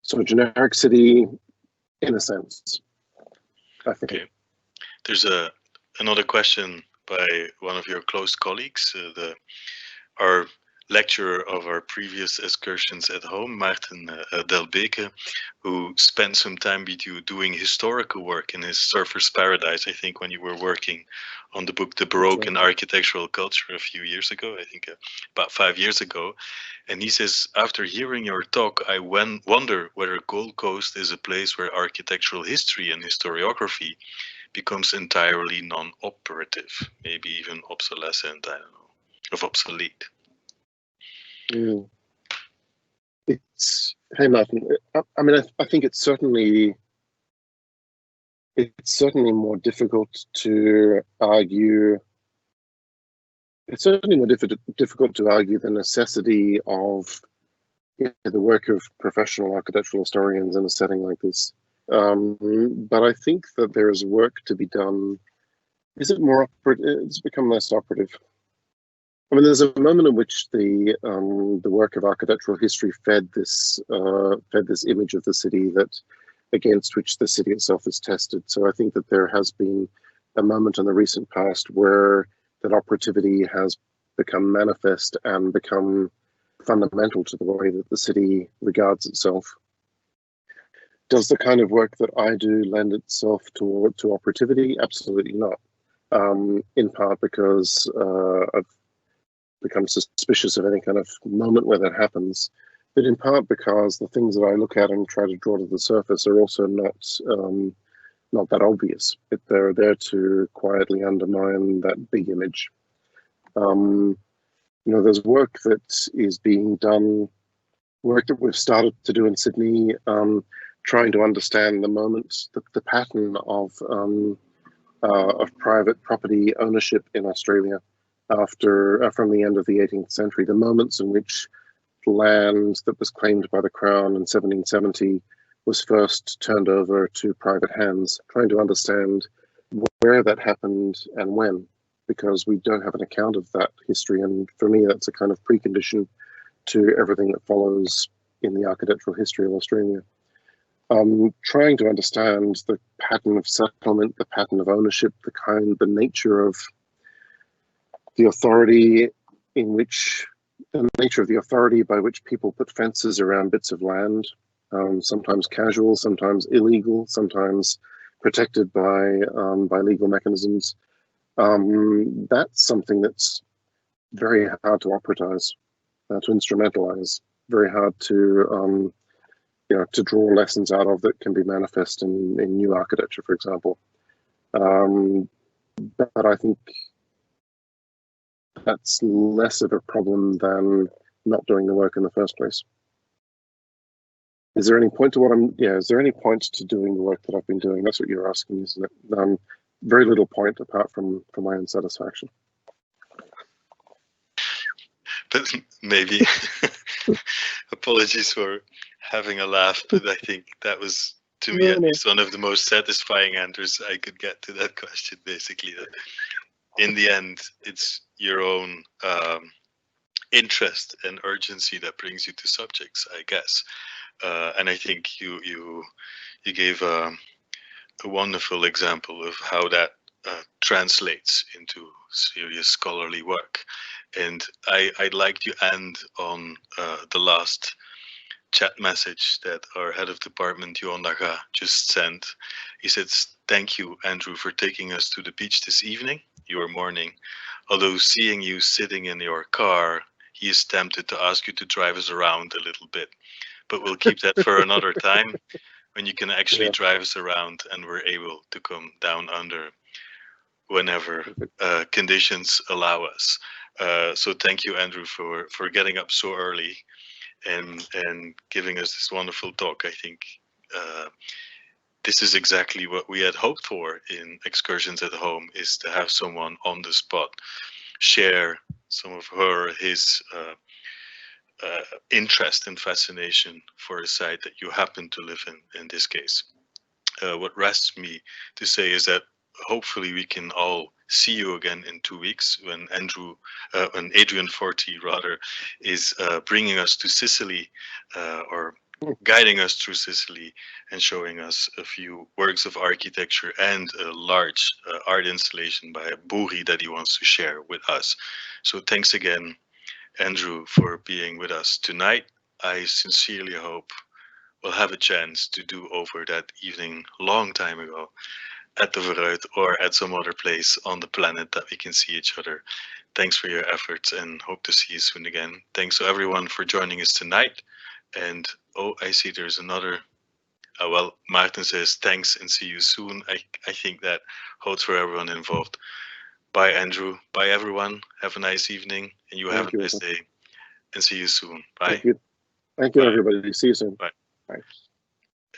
So a generic city, in a sense, I think. Okay. There's another question by one of your close colleagues, our lecturer of our previous excursions at home, Maarten Delbeke, who spent some time with you doing historical work in his Surfers Paradise, I think, when you were working on the book The Baroque and Architectural Culture a few years ago, I think about 5 years ago. And he says, after hearing your talk, I wonder whether Gold Coast is a place where architectural history and historiography becomes entirely non-operative, maybe even obsolescent, I don't know, of obsolete. Hey Martin, I mean, I think it's certainly more difficult to argue. It's certainly more difficult to argue the necessity of the work of professional architectural historians in a setting like this. But I think that there is work to be done. Is it more operative? It's become less operative. I mean, there's a moment in which the work of architectural history fed this image of the city against which the city itself is tested. So I think that there has been a moment in the recent past where that operativity has become manifest and become fundamental to the way that the city regards itself. Does the kind of work that I do lend itself to operativity? Absolutely not. in part because I've become suspicious of any kind of moment where that happens, but in part because the things that I look at and try to draw to the surface are also not that obvious. They're there to quietly undermine that big image. There's work that is being done, work that we've started to do in Sydney, trying to understand the moment, the pattern of private property ownership in Australia from the end of the 18th century, the moments in which land that was claimed by the Crown in 1770 was first turned over to private hands, trying to understand where that happened and when, because we don't have an account of that history. And for me, that's a kind of precondition to everything that follows in the architectural history of Australia. Trying to understand the pattern of settlement, the pattern of ownership, the nature of the authority by which people put fences around bits of land, sometimes casual, sometimes illegal, sometimes protected by legal mechanisms. That's something that's very hard to operatize, to instrumentalize, very hard to draw lessons out of that can be manifest in new architecture, for example. But I think that's less of a problem than not doing the work in the first place. Is there any point to is there any point to doing the work that I've been doing? That's what you're asking, isn't it? Very little point apart from my own satisfaction. But maybe, apologies for having a laugh, but I think that was, to me at least, one of the most satisfying answers I could get to that question, basically. That in the end, it's your own interest and urgency that brings you to subjects, I guess. And I think you gave a wonderful example of how that translates into serious scholarly work. And I'd like to end on the last chat message that our head of department, Johan Daga, just sent. He said, "Thank you, Andrew, for taking us to the beach this evening, your morning. Although seeing you sitting in your car, he is tempted to ask you to drive us around a little bit. But we'll keep that for another time when you can actually drive us around and we're able to come down under whenever conditions allow us." So thank you, Andrew, for getting up so early and giving us this wonderful talk. I think this is exactly what we had hoped for in Excursions at Home, is to have someone on the spot share some of his interest and fascination for a site that you happen to live in this case. What rests me to say is that hopefully we can all see you again in 2 weeks when Adrian Forti rather is bringing us to Sicily or guiding us through Sicily and showing us a few works of architecture and a large art installation by Buri that he wants to share with us. So thanks again, Andrew, for being with us tonight. I sincerely hope we'll have a chance to do over that evening long time ago at the Vooruit or at some other place on the planet that we can see each other. Thanks for your efforts and hope to see you soon again. Thanks to everyone for joining us tonight. And oh, I see there's another. Well, Martin says thanks and see you soon. I think that holds for everyone involved. Bye, Andrew. Bye, everyone. Have a nice evening, and you have a nice day. And see you soon. Bye. Thank you, everybody. See you soon. Bye. Bye.